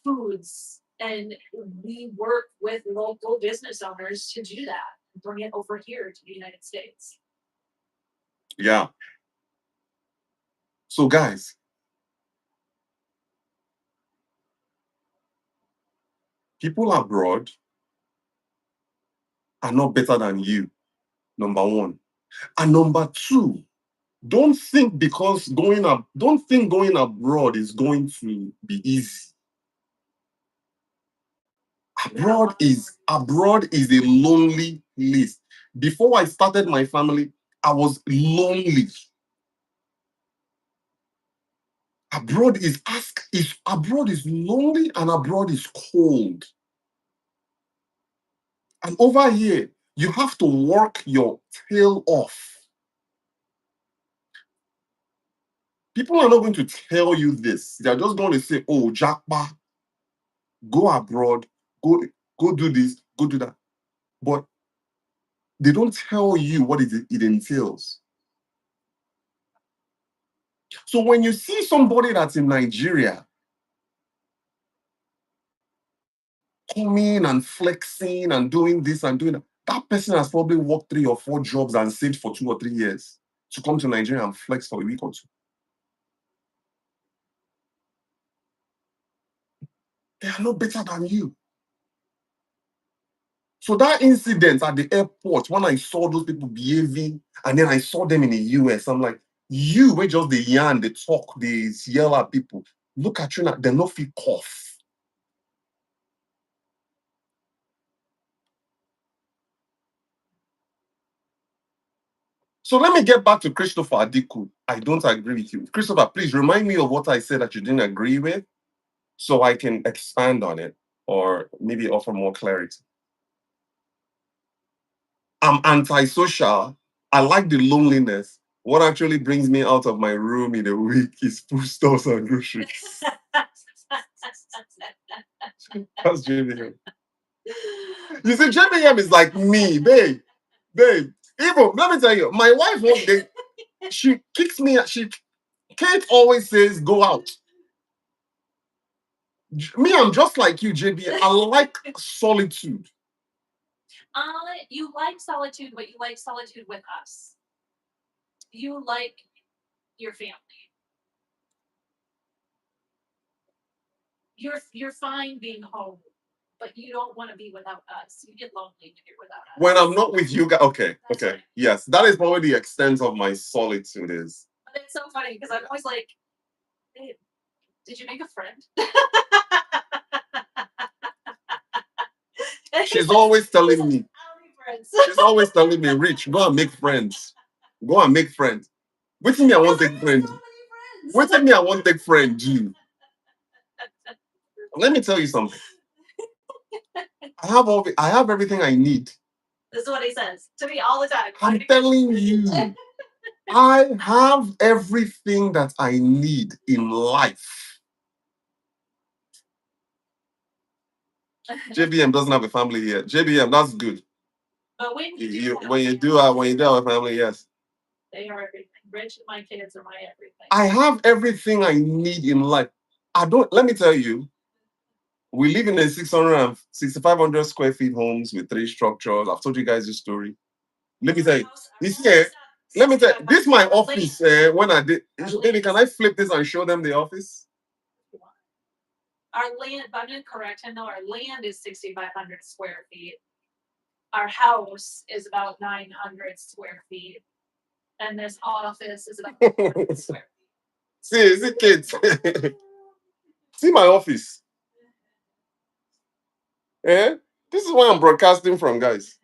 foods, and we work with local business owners to do that, bring it over here to the United States. Yeah. So, guys, people abroad are not better than you, number one. And number two, don't think going abroad is going to be easy. Abroad is a lonely place. Before I started my family, I was lonely. Abroad is lonely, and abroad is cold. And over here, you have to work your tail off. People are not going to tell you this. They're just going to say, oh, Jackpa, go abroad, go do this, go do that. But they don't tell you what it entails. So when you see somebody that's in Nigeria coming and flexing and doing this and doing that, that person has probably worked 3 or 4 jobs and saved for 2 or 3 years to come to Nigeria and flex for a week or two. They are not better than you. So that incident at the airport, when I saw those people behaving, and then I saw them in the US, I'm like, you were just the yarn, they talk, they yell at people. Look at you now, they're not feel cough. So let me get back to Christopher Adiku. I don't agree with you. Christopher, please remind me of what I said that you didn't agree with. so I can expand on it or maybe offer more clarity. I'm antisocial. I like the loneliness. What actually brings me out of my room in a week is food stores and groceries. That's JBM. You see, JBM is like me, babe. Babe. Even, let me tell you, my wife one day, she kicks me, she can't always says go out. Me, I'm just like you, JB. I like solitude. You like solitude, but you like solitude with us. You like your family. You're fine being home, but you don't want to be without us. You get lonely when you're without us. When I'm not with you guys, okay, That's okay, right. yes, that is probably the extent of my solitude is. But it's so funny because I'm always like, hey, did you make a friend? She's always telling me. She's always telling me, Rich, go and make friends. Go and make friends. Wait till me, I want to take friend. Wait till me, I want to take friend. Gee. Let me tell you something. I have everything I need. This is what he says to me all the time. I'm telling you, I have everything that I need in life. JBM doesn't have a family yet. JBM, that's good. But when you do have a family, yes. They are everything. Rich and my kids are my everything. I have everything I need in life. I don't. Let me tell you, we live in a 6,500 square feet homes with 3 structures. I've told you guys this story. Let me tell you. This year, let me tell you, this is my office. When I did, baby, can I flip this and show them the office? Our land, if I'm incorrect, I know our land is 6,500 square feet. Our house is about 900 square feet. And this office is about 400 square feet. See, kids. See my office. Eh? This is where I'm broadcasting from, guys.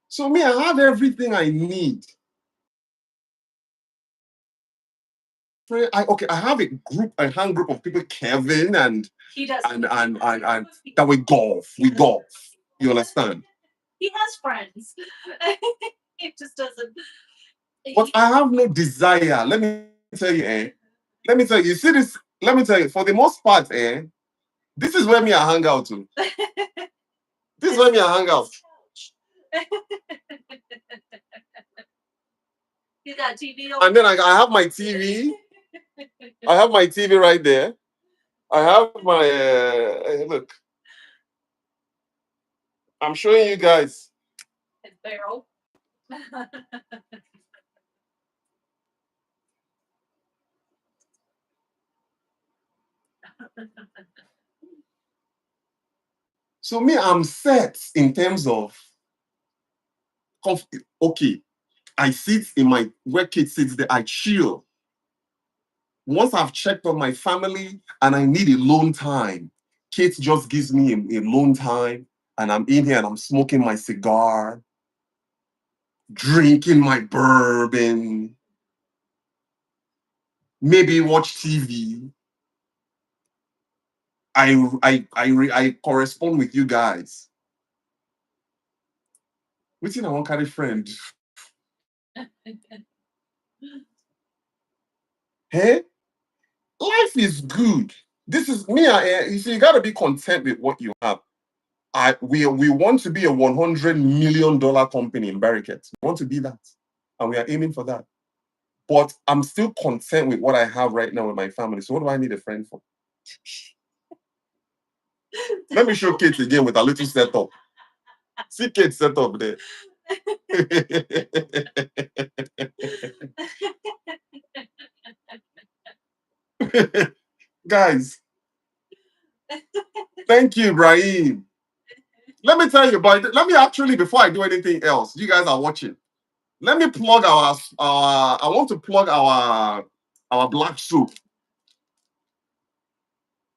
So me, I have everything I need. I have a hand group of people, Kevin and he does and that we golf. We golf. You understand? He has friends. It just doesn't. But I have no desire. Let me tell you, Let me tell you. You see this? Let me tell you. For the most part, this is where me I hang out to. This is where me I hang out. You got TV. And then I have my TV. I have my TV right there. I have my look. I'm showing you guys. His barrel. So me, I'm set in terms of okay. I sit in my where Kate sits there, I chill. Once I've checked on my family and I need alone time, Kate just gives me a alone time, and I'm in here and I'm smoking my cigar, drinking my bourbon, maybe watch TV. I correspond with you guys. Which I want carry friend. Hey, life is good. This is me. You see, you gotta be content with what you have. We want to be a $100 million company in Barricades. We want to be that, and we are aiming for that. But I'm still content with what I have right now with my family. So what do I need a friend for? Let me show Kate again with a little setup. See Kate set up there. Guys, thank you, Ibrahim. Let me tell you, but let me actually, before I do anything else, you guys are watching. Let me plug I want to plug our black soup.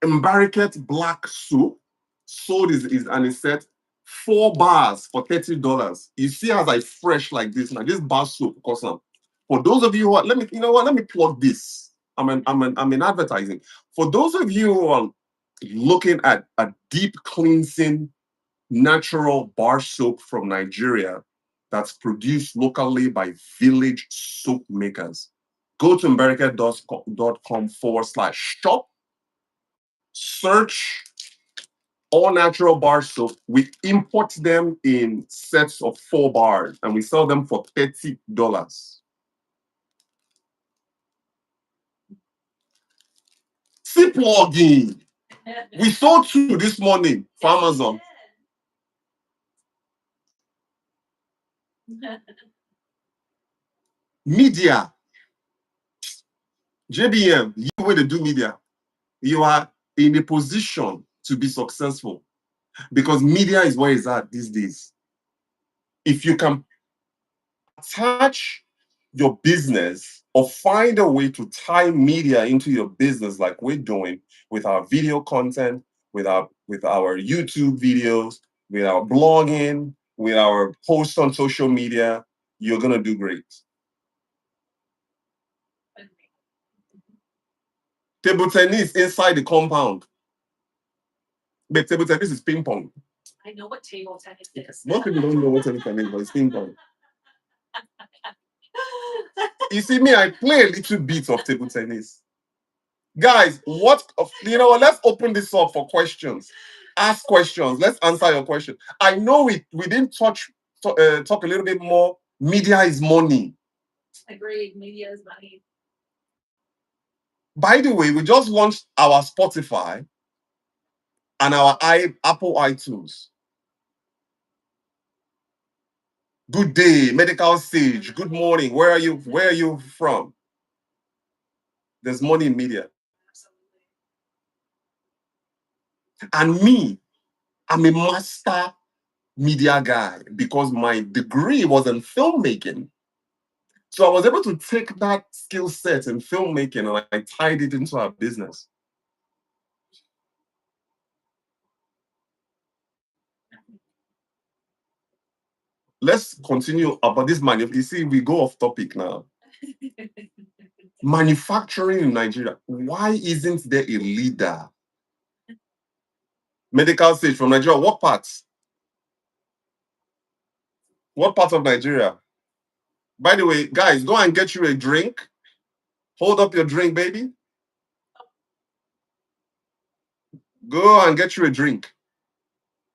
Embarrassed black soup sold is and it's set 4 bars for $30. You see as I fresh like this now. This bar soup costs For those of you who are, let me plug this. I'm in advertising. For those of you who are looking at a deep cleansing natural bar soap from Nigeria that's produced locally by village soap makers, go to america.com/shop, search all natural bar soap. We import them in sets of 4 bars and we sell them for $30. See plugin. We sold 2 this morning for Amazon. Media. JBM, you way to do media. You are in a position to be successful because media is where it's at these days. If you can attach your business or find a way to tie media into your business like we're doing with our video content, with our YouTube videos, with our blogging, with our posts on social media, you're gonna do great. Table tennis inside the compound. But table tennis is ping pong. I know what table tennis is. Most people don't know what table tennis is, but it's ping pong. You see me, I play a little bit of table tennis. Guys, let's open this up for questions. Ask questions. Let's answer your question. I know we didn't talk a little bit more. Media is money. Agreed. Media is money. By the way, we just launched our Spotify and our Apple iTunes. Good day, Medical Sage. Good morning. Where are you from? There's money in media. And me, I'm a master media guy because my degree was in filmmaking. So I was able to take that skill set in filmmaking and I tied it into our business. Let's continue about this You see, we go off topic now. Manufacturing in Nigeria. Why isn't there a leader? Medical Sage from Nigeria. What parts? What part of Nigeria? By the way, guys, go and get you a drink. Hold up your drink, baby. Go and get you a drink.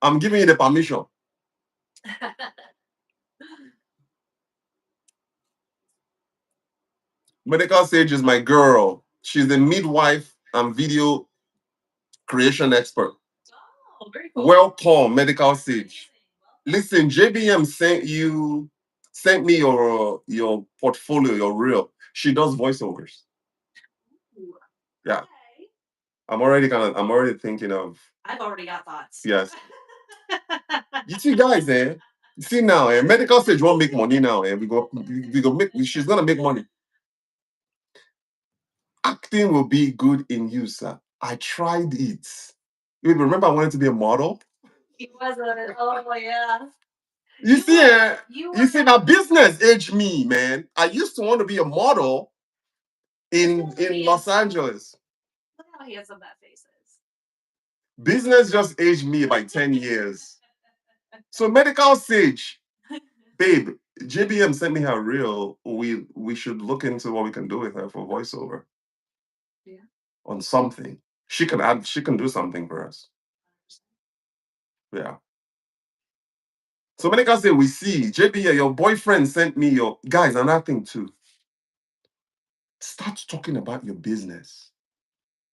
I'm giving you the permission. Medical Sage is my girl. She's a midwife and video creation expert. Oh, very cool. Welcome, Medical Sage. Listen, JBM sent me your portfolio, your reel. She does voiceovers. Ooh. Yeah. Okay. I'm already thinking of. I've already got thoughts. Yes. You see, guys, you see now, Medical Sage won't make money now, we go make. She's gonna make money. Acting will be good in you, sir. I tried it. You remember I wanted to be a model? He was oh yeah. You see, now business aged me, man. I used to want to be a model in Los Angeles. Look how handsome that face is. Business just aged me by 10 years. So Medical Sage, babe, JBM sent me her reel. We should look into what we can do with her for voiceover. Yeah. On something. She can do something for us. Yeah. So Medical Sage, we see, JBM, your boyfriend sent me your guys, another thing too. Start talking about your business.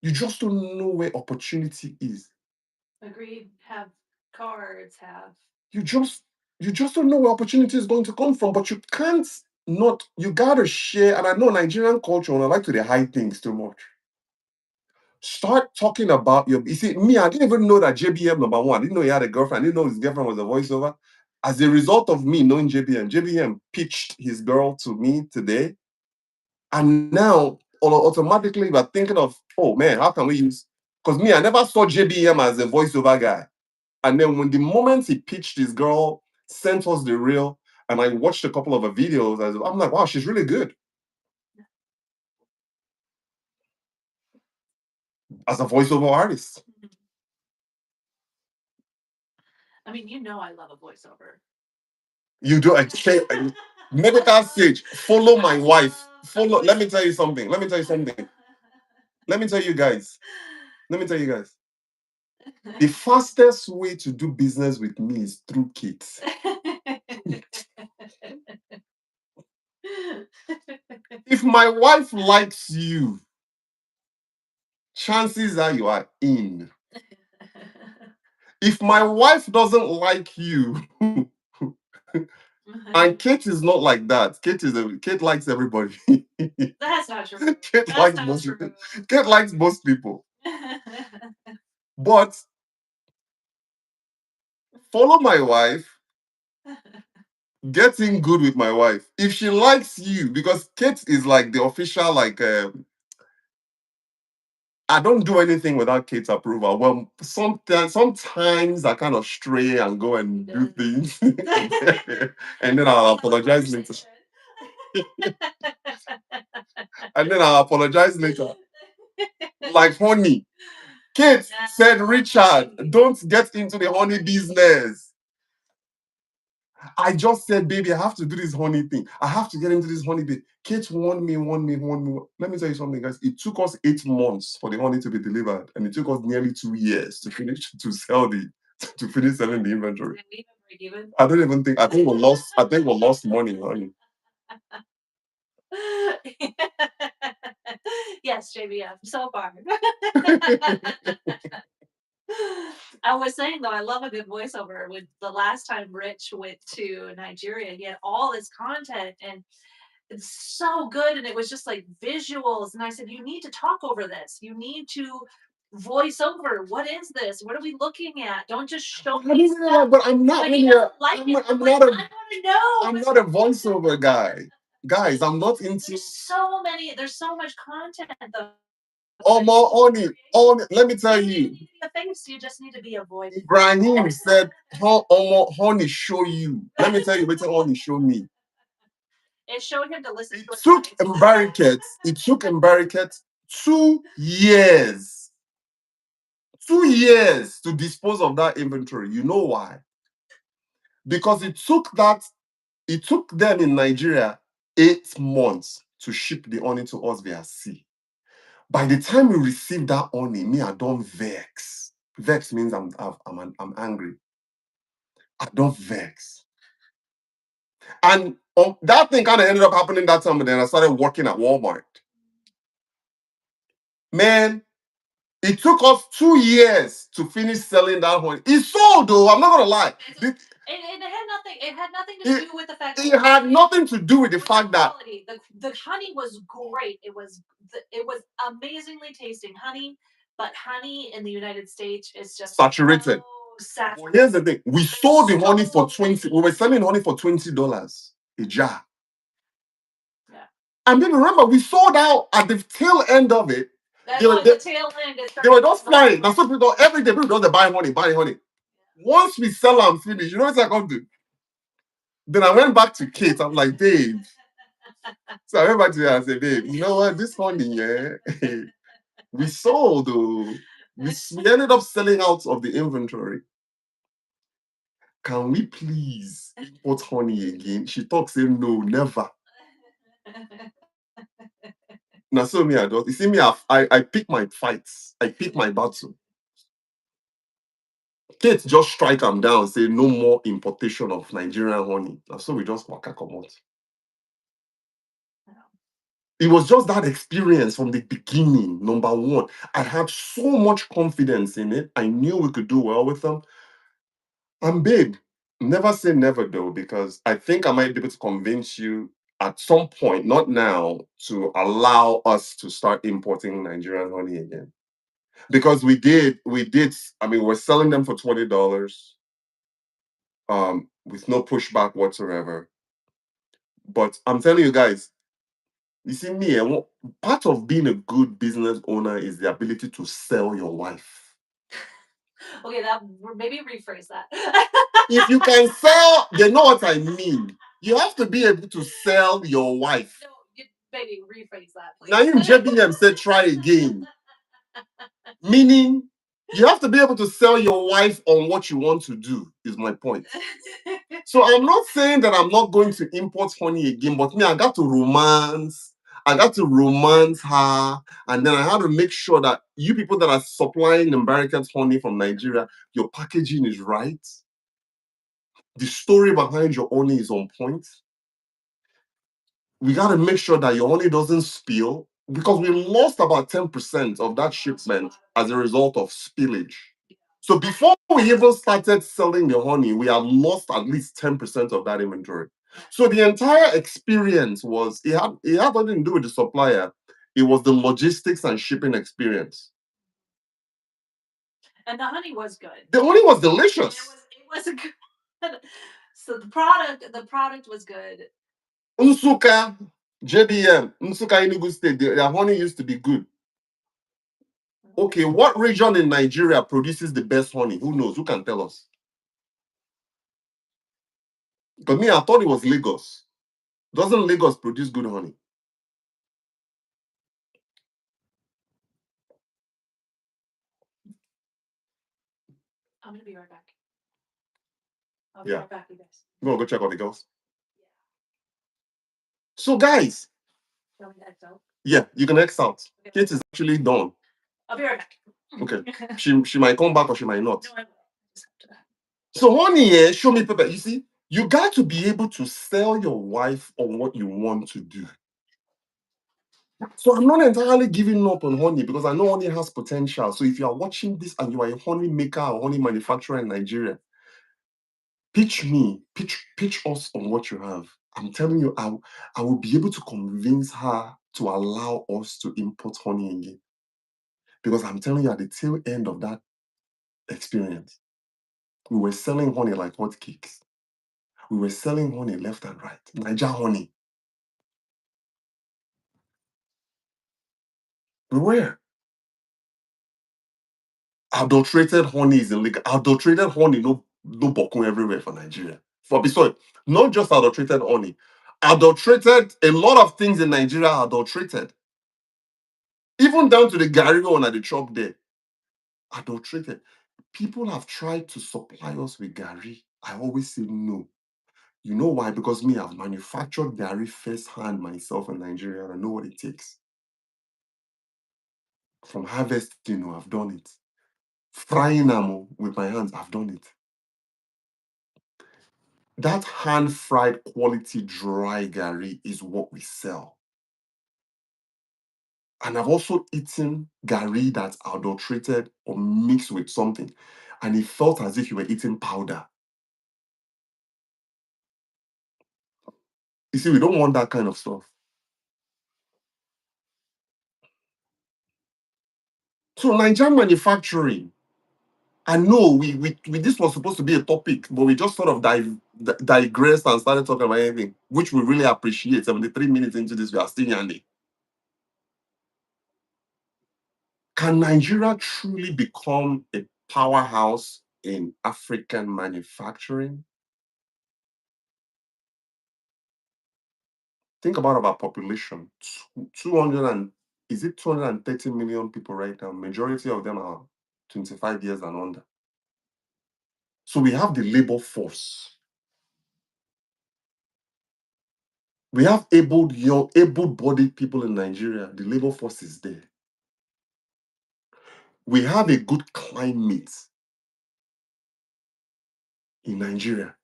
You just don't know where opportunity is. Agreed. Have cards, have. You just don't know where opportunity is going to come from, but you can't not, you gotta share. And I know Nigerian culture, and I like to hide things too much. Start talking about you see, me, I didn't even know that JBM number one. I didn't know he had a girlfriend. I didn't know his girlfriend was a voiceover. As a result of me knowing JBM pitched his girl to me today. And now automatically we're thinking of, oh man, how can we use? Because me, I never saw JBM as a voiceover guy. And then when the moment he pitched his girl, sent us the reel, and I watched a couple of her videos, I'm like, wow, she's really good. as a voiceover artist. I mean, you know I love a voiceover. You do I say medical stage. Follow my wife. Follow. Let me tell you something. Let me tell you something. Let me tell you guys. Let me tell you guys. The fastest way to do business with me is through Kate. If my wife likes you, chances are you are in. If my wife doesn't like you, and Kate is not like that. Kate likes everybody. That's not true. Kate That's likes not most true. people. Kate likes most people. But follow my wife, getting good with my wife. If she likes you, because Kate is like the official, like I don't do anything without Kate's approval. Well, sometimes I kind of stray and go and do things, and then I'll apologize later. And then I'll apologize later. Like honey, Kate said, Richard, don't get into the honey business. I just said, baby, I have to do this honey thing. I have to get into this honey bit. Kate warned me. Let me tell you something, guys. It took us 8 months for the honey to be delivered, and it took us nearly 2 years to finish to finish selling the inventory. I don't even think. I think we lost. I think we lost money, honey. Yes, JBF, so far. I was saying though, I love a good voiceover. With the last time Rich went to Nigeria, he had all this content and it's so good. And it was just like visuals. And I said, you need to talk over this. You need to voice over. What is this? What are we looking at? Don't just show me stuff. But I'm not But really. he doesn't like it. I'm Like, not a. I want to know. I'm not a voiceover guy. Guys, I'm not into. There's so much content though. Let me tell you. A face, you just need to be a voice. Ibrahim said, honey, show you. Let me tell you what honey show me. It showed him to listen It to took Mbareket 2 years. 2 years to dispose of that inventory. You know why? Because it took them in Nigeria 8 months to ship the honey to us via sea. By the time we received that honey, me, I don't vex. Vex means I'm angry. I don't vex. And that thing kind of ended up happening that time, and then I started working at Walmart. Man, it took us 2 years to finish selling that honey. It sold though, I'm not gonna lie. It had nothing to do with the fact that it had nothing to do with the fact that the honey was great. It was amazingly tasting honey, but honey in the United States is just saturated. Saturated. Well, here's the thing: we sold the honey for $20. We were selling honey for $20 a jar. Yeah. And then remember, we sold out at the tail end of it. They were just flying. That's what people do every day. People don't buy honey. Yeah. Once we sell and finish, you know what I can do? Then I went back to Kate. I'm like, Dave. So I went back to her and said, Dave, you know what? This honey, yeah, we sold. We ended up selling out of the inventory. Can we please import honey again? She talks, say, no, never. Now, so me, I don't. You see me, I pick my fights. I pick my battle. Kate just strike them down, say no more importation of Nigerian honey. And so we just waka come out. It was just that experience from the beginning. Number one, I had so much confidence in it. I knew we could do well with them. And babe, never say never though, because I think I might be able to convince you at some point, not now, to allow us to start importing Nigerian honey again. Because we did, I mean, we're selling them for $20, with no pushback whatsoever. But I'm telling you guys, you see me, part of being a good business owner is the ability to sell your wife. Okay, maybe rephrase that. If you can sell, you know what I mean. You have to be able to sell your wife. No, baby, rephrase that, please. Now, JBM said, try again. Meaning, you have to be able to sell your wife on what you want to do, is my point. So I'm not saying that I'm not going to import honey again, but me, I got to romance. I got to romance her, and then I had to make sure that you people that are supplying American honey from Nigeria, your packaging is right. The story behind your honey is on point. We got to make sure that your honey doesn't spill because we lost about 10% of that shipment as a result of spillage. So before we even started selling the honey, we had lost at least 10% of that inventory. So the entire experience was it had nothing to do with the supplier. It was the logistics and shipping experience. And the honey was good. The honey was delicious. It was good. So the product was good. Nsuka, JDM, Nsuka Enugu State, their honey used to be good. Okay, what region in Nigeria produces the best honey? Who knows? Who can tell us? Because me, I thought it was Lagos. Doesn't Lagos produce good honey? I'm gonna be right back. I'll be right back, you guys. You want to go check on the girls? So, guys, yeah, you can X out. Okay. Kate is actually done. I'll be right back. Okay. She might come back or she might not. No, I will. So, honey, show me paper. You see, you got to be able to sell your wife on what you want to do. So I'm not entirely giving up on honey because I know honey has potential. So if you are watching this and you are a honey maker or honey manufacturer in Nigeria, pitch us on what you have. I'm telling you, I will be able to convince her to allow us to import honey again. Because I'm telling you, at the tail end of that experience, we were selling honey like hotcakes. We were selling honey left and right. Niger honey. We were. Adulterated honey is illegal. Adulterated honey, no bokun everywhere for Nigeria. Sorry, not just adulterated honey. Adulterated, a lot of things in Nigeria are adulterated. Even down to the Gary one at the chop there. Adulterated. People have tried to supply us with Gary. I always say no. You know why? Because me, I've manufactured Gary firsthand myself in Nigeria and I know what it takes. From harvesting, I've done it. Frying them with my hands, I've done it. That hand-fried quality dry Gary is what we sell. And I've also eaten Gary that's adulterated or mixed with something. And it felt as if you were eating powder. You see, we don't want that kind of stuff. So Nigerian manufacturing, I know we this was supposed to be a topic, but we just sort of digressed and started talking about anything, which we really appreciate. 73 minutes into this, we are still yanning. Can Nigeria truly become a powerhouse in African manufacturing? Think about our population. 200 and is it 230 million people right now? Majority of them are 25 years and under. So we have the labor force. We have able-bodied people in Nigeria. The labor force is there. We have a good climate in Nigeria.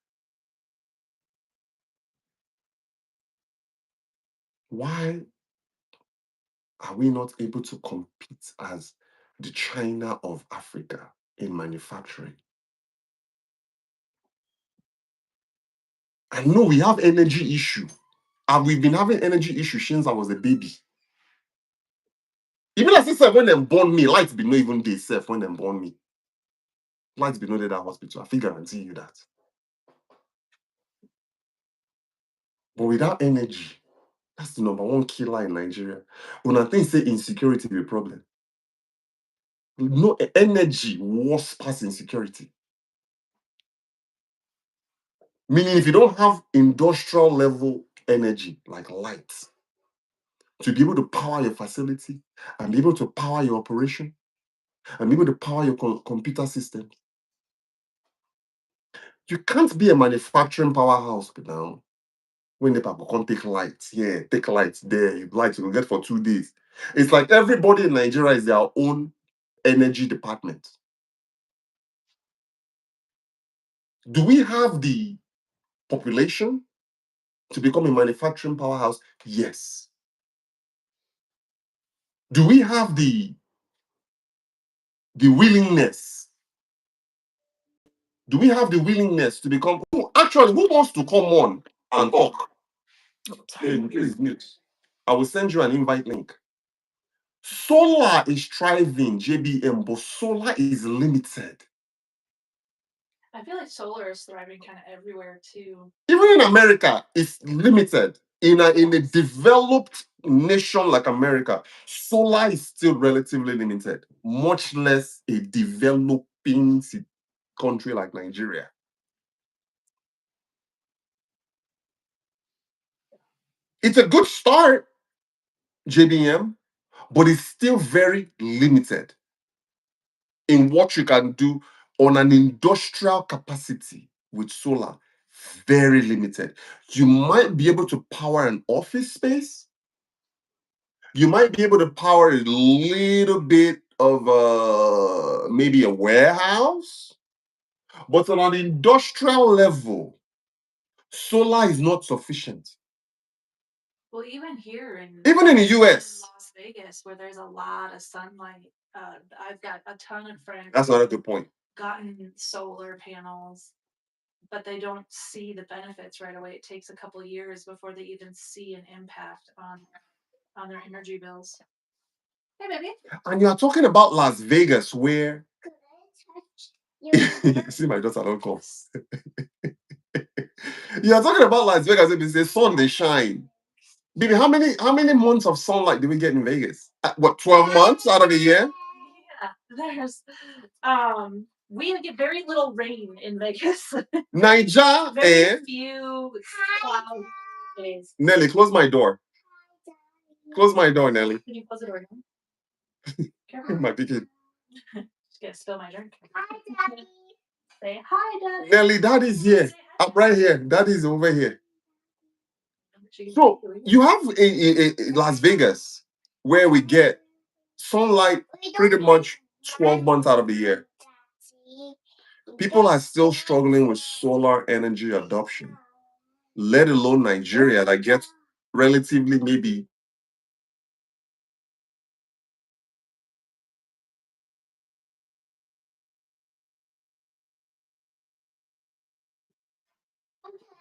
Why are we not able to compete as the China of Africa in manufacturing? I know we have energy issue, and we've been having energy issue since I was a baby. Even as I said, when they born me, lights be not even they self when they born me. Lights be not at that hospital. I can guarantee you that. But without energy, that's the number one killer in Nigeria. When I think say insecurity be a problem. No energy worse past insecurity. Meaning, if you don't have industrial level energy like lights to be able to power your facility and be able to power your operation, and be able to power your computer system. You can't be a manufacturing powerhouse now when the people can't take lights. Yeah, take lights there. Lights you will get for 2 days. It's like everybody in Nigeria is their own energy department. Do we have the population to become a manufacturing powerhouse? Yes. Do we have the willingness? Do we have the willingness to become? Actually, who wants to come on and talk? Hey, please mute. I will send you an invite link. Solar is thriving, JBM, but solar is limited. I feel like solar is thriving kind of everywhere too. Even in America, it's limited. In a developed nation like America, solar is still relatively limited, much less a developing country like Nigeria. It's a good start, JBM, but it's still very limited in what you can do on an industrial capacity with solar. Very limited. You might be able to power an office space. You might be able to power a little bit of maybe a warehouse, but on an industrial level, solar is not sufficient. Well, even here in the US, Las Vegas, where there's a lot of sunlight, I've got a ton of friends. That's not a good point. Gotten solar panels, but they don't see the benefits right away. It takes a couple of years before they even see an impact on their energy bills. Hey, baby. And you are talking about Las Vegas, where see my daughter don't come. You are talking about Las Vegas. If it's the sun, they shine. Baby, how many months of sunlight do we get in Vegas? What, 12 months out of the year? Yeah, there's we get very little rain in Vegas. Niger Very few cloud days. Nelly, close my door. Close my door, Nelly. Can you close the door now? My kid. Just gonna spill my drink. Hi, Daddy. Say hi, Daddy. Nelly, Daddy's here. I'm right here. Daddy's over here. So you have a Las Vegas where we get sunlight pretty much 12 months out of the year. People are still struggling with solar energy adoption, let alone Nigeria that gets relatively maybe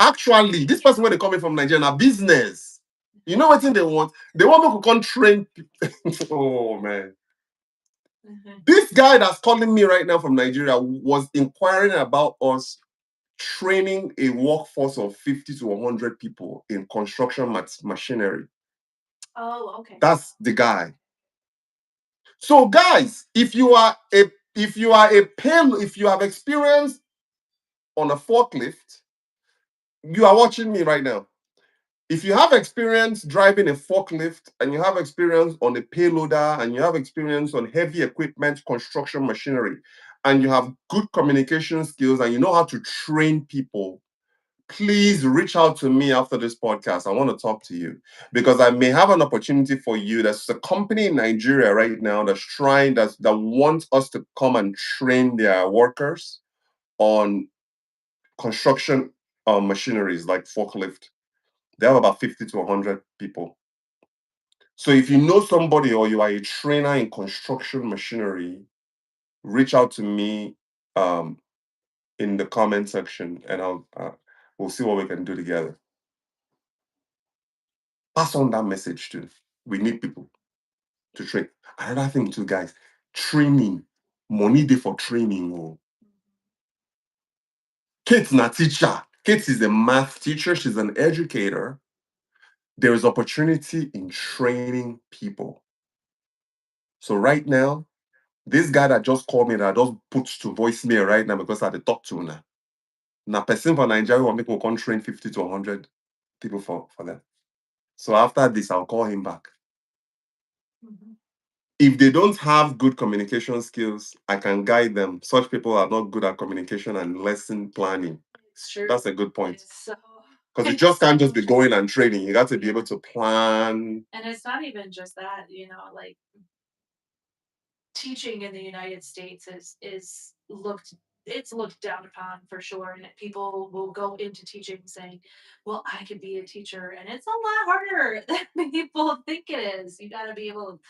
actually this person where they coming from Nigeria now business. You know what thing they want? They want to come train people. Oh man. This guy that's calling me right now from Nigeria was inquiring about us training a workforce of 50 to 100 people in construction machinery. Oh, okay. That's the guy. So, guys, if you have experience on a forklift, you are watching me right now. If you have experience driving a forklift and you have experience on a payloader and you have experience on heavy equipment, construction machinery, and you have good communication skills and you know how to train people, please reach out to me after this podcast. I want to talk to you because I may have an opportunity for you. There's a company in Nigeria right now that's trying that wants us to come and train their workers on construction machineries like forklift. They have about 50 to 100 people. So if you know somebody or you are a trainer in construction machinery, reach out to me in the comment section and we'll see what we can do together. Pass on that message too. We need people to train. Another thing too, guys, training. Money day for training. Oh. Kate's not teacher. Kate is a math teacher. She's an educator. There is opportunity in training people. So right now, this guy that just called me that I just put to voicemail right now because I had to talk to now. Now, person for Nigeria will make me come train 50 to 100 people for them. So after this, I'll call him back. If they don't have good communication skills, I can guide them. Such people are not good at communication and lesson planning. It's true. That's a good point. So Because you just can't just be going and training. You got to be able to plan. and it's not even just that, like teaching in the United States is looked down upon for sure, and people will go into teaching saying, "Well, I could be a teacher," and it's a lot harder than people think it is. You got to be able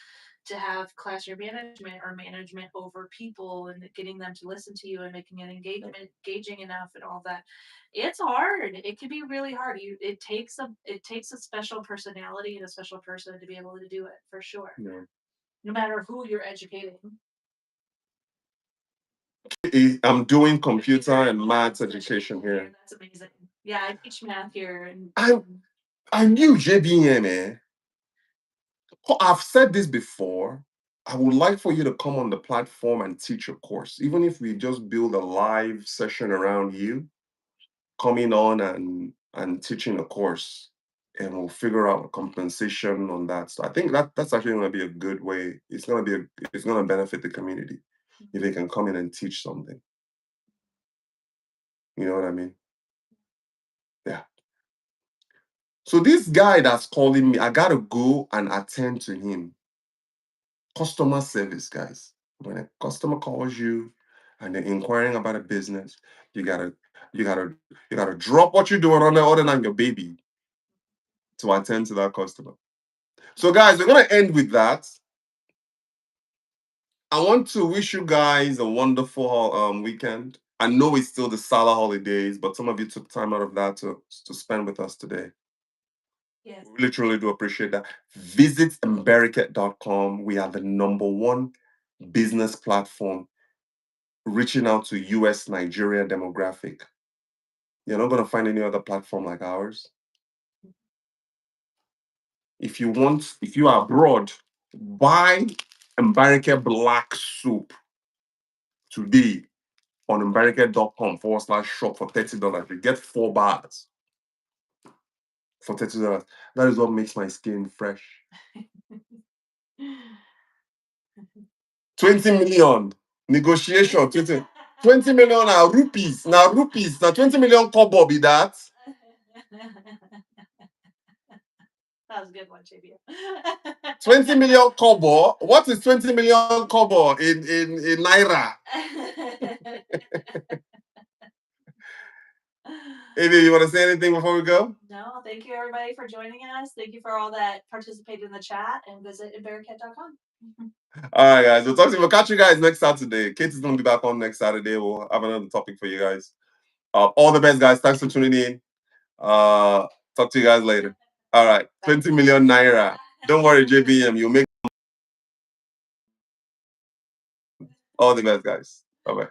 to have classroom management or management over people and getting them to listen to you and making it engaging enough and all that. It's hard. It can be really hard. It takes a special personality and a special person to be able to do it for sure. Yeah. No matter who you're educating. I'm doing computer and maths education here. That's amazing. Yeah, I teach math here, and I knew JBM, eh? I've said this before. I would like for you to come on the platform and teach a course, even if we just build a live session around you coming on and teaching a course, and we'll figure out a compensation on that. So I think that's actually going to be a good way. It's going to benefit the community if they can come in and teach something. You know what I mean? Yeah. So this guy that's calling me, I gotta go and attend to him. Customer service, guys. When a customer calls you and they're inquiring about a business, you gotta you gotta you gotta drop what you're doing on the other than your baby to attend to that customer. So guys, we're gonna end with that. I want to wish you guys a wonderful weekend. I know it's still the Salah holidays, but some of you took time out of that to spend with us today. yes, We literally do appreciate that. Visit Embericet.com. We are the #1 business platform reaching out to US Nigeria demographic. You're not going to find any other platform like ours. If you are abroad, buy Embericet Black Soup today on Embericet.com/shop for $30. You get 4 bars for $30. That is what makes my skin fresh. 20 million negotiation. 20 million are rupees. Now rupees. Now 20 million kobo be that. That was a good one, JB. 20 million kobo. What is 20 million kobo in naira? Amy, you want to say anything before we go? No, thank you everybody for joining us. Thank you for all that participated in the chat, and visit Embericet.com. All right, guys. We'll catch you guys next Saturday. Kate is going to be back on next Saturday. We'll have another topic for you guys. All the best, guys. Thanks for tuning in. Talk to you guys later. All right. 20 million naira. Don't worry, JBM. You'll make all the best, guys. Bye-bye.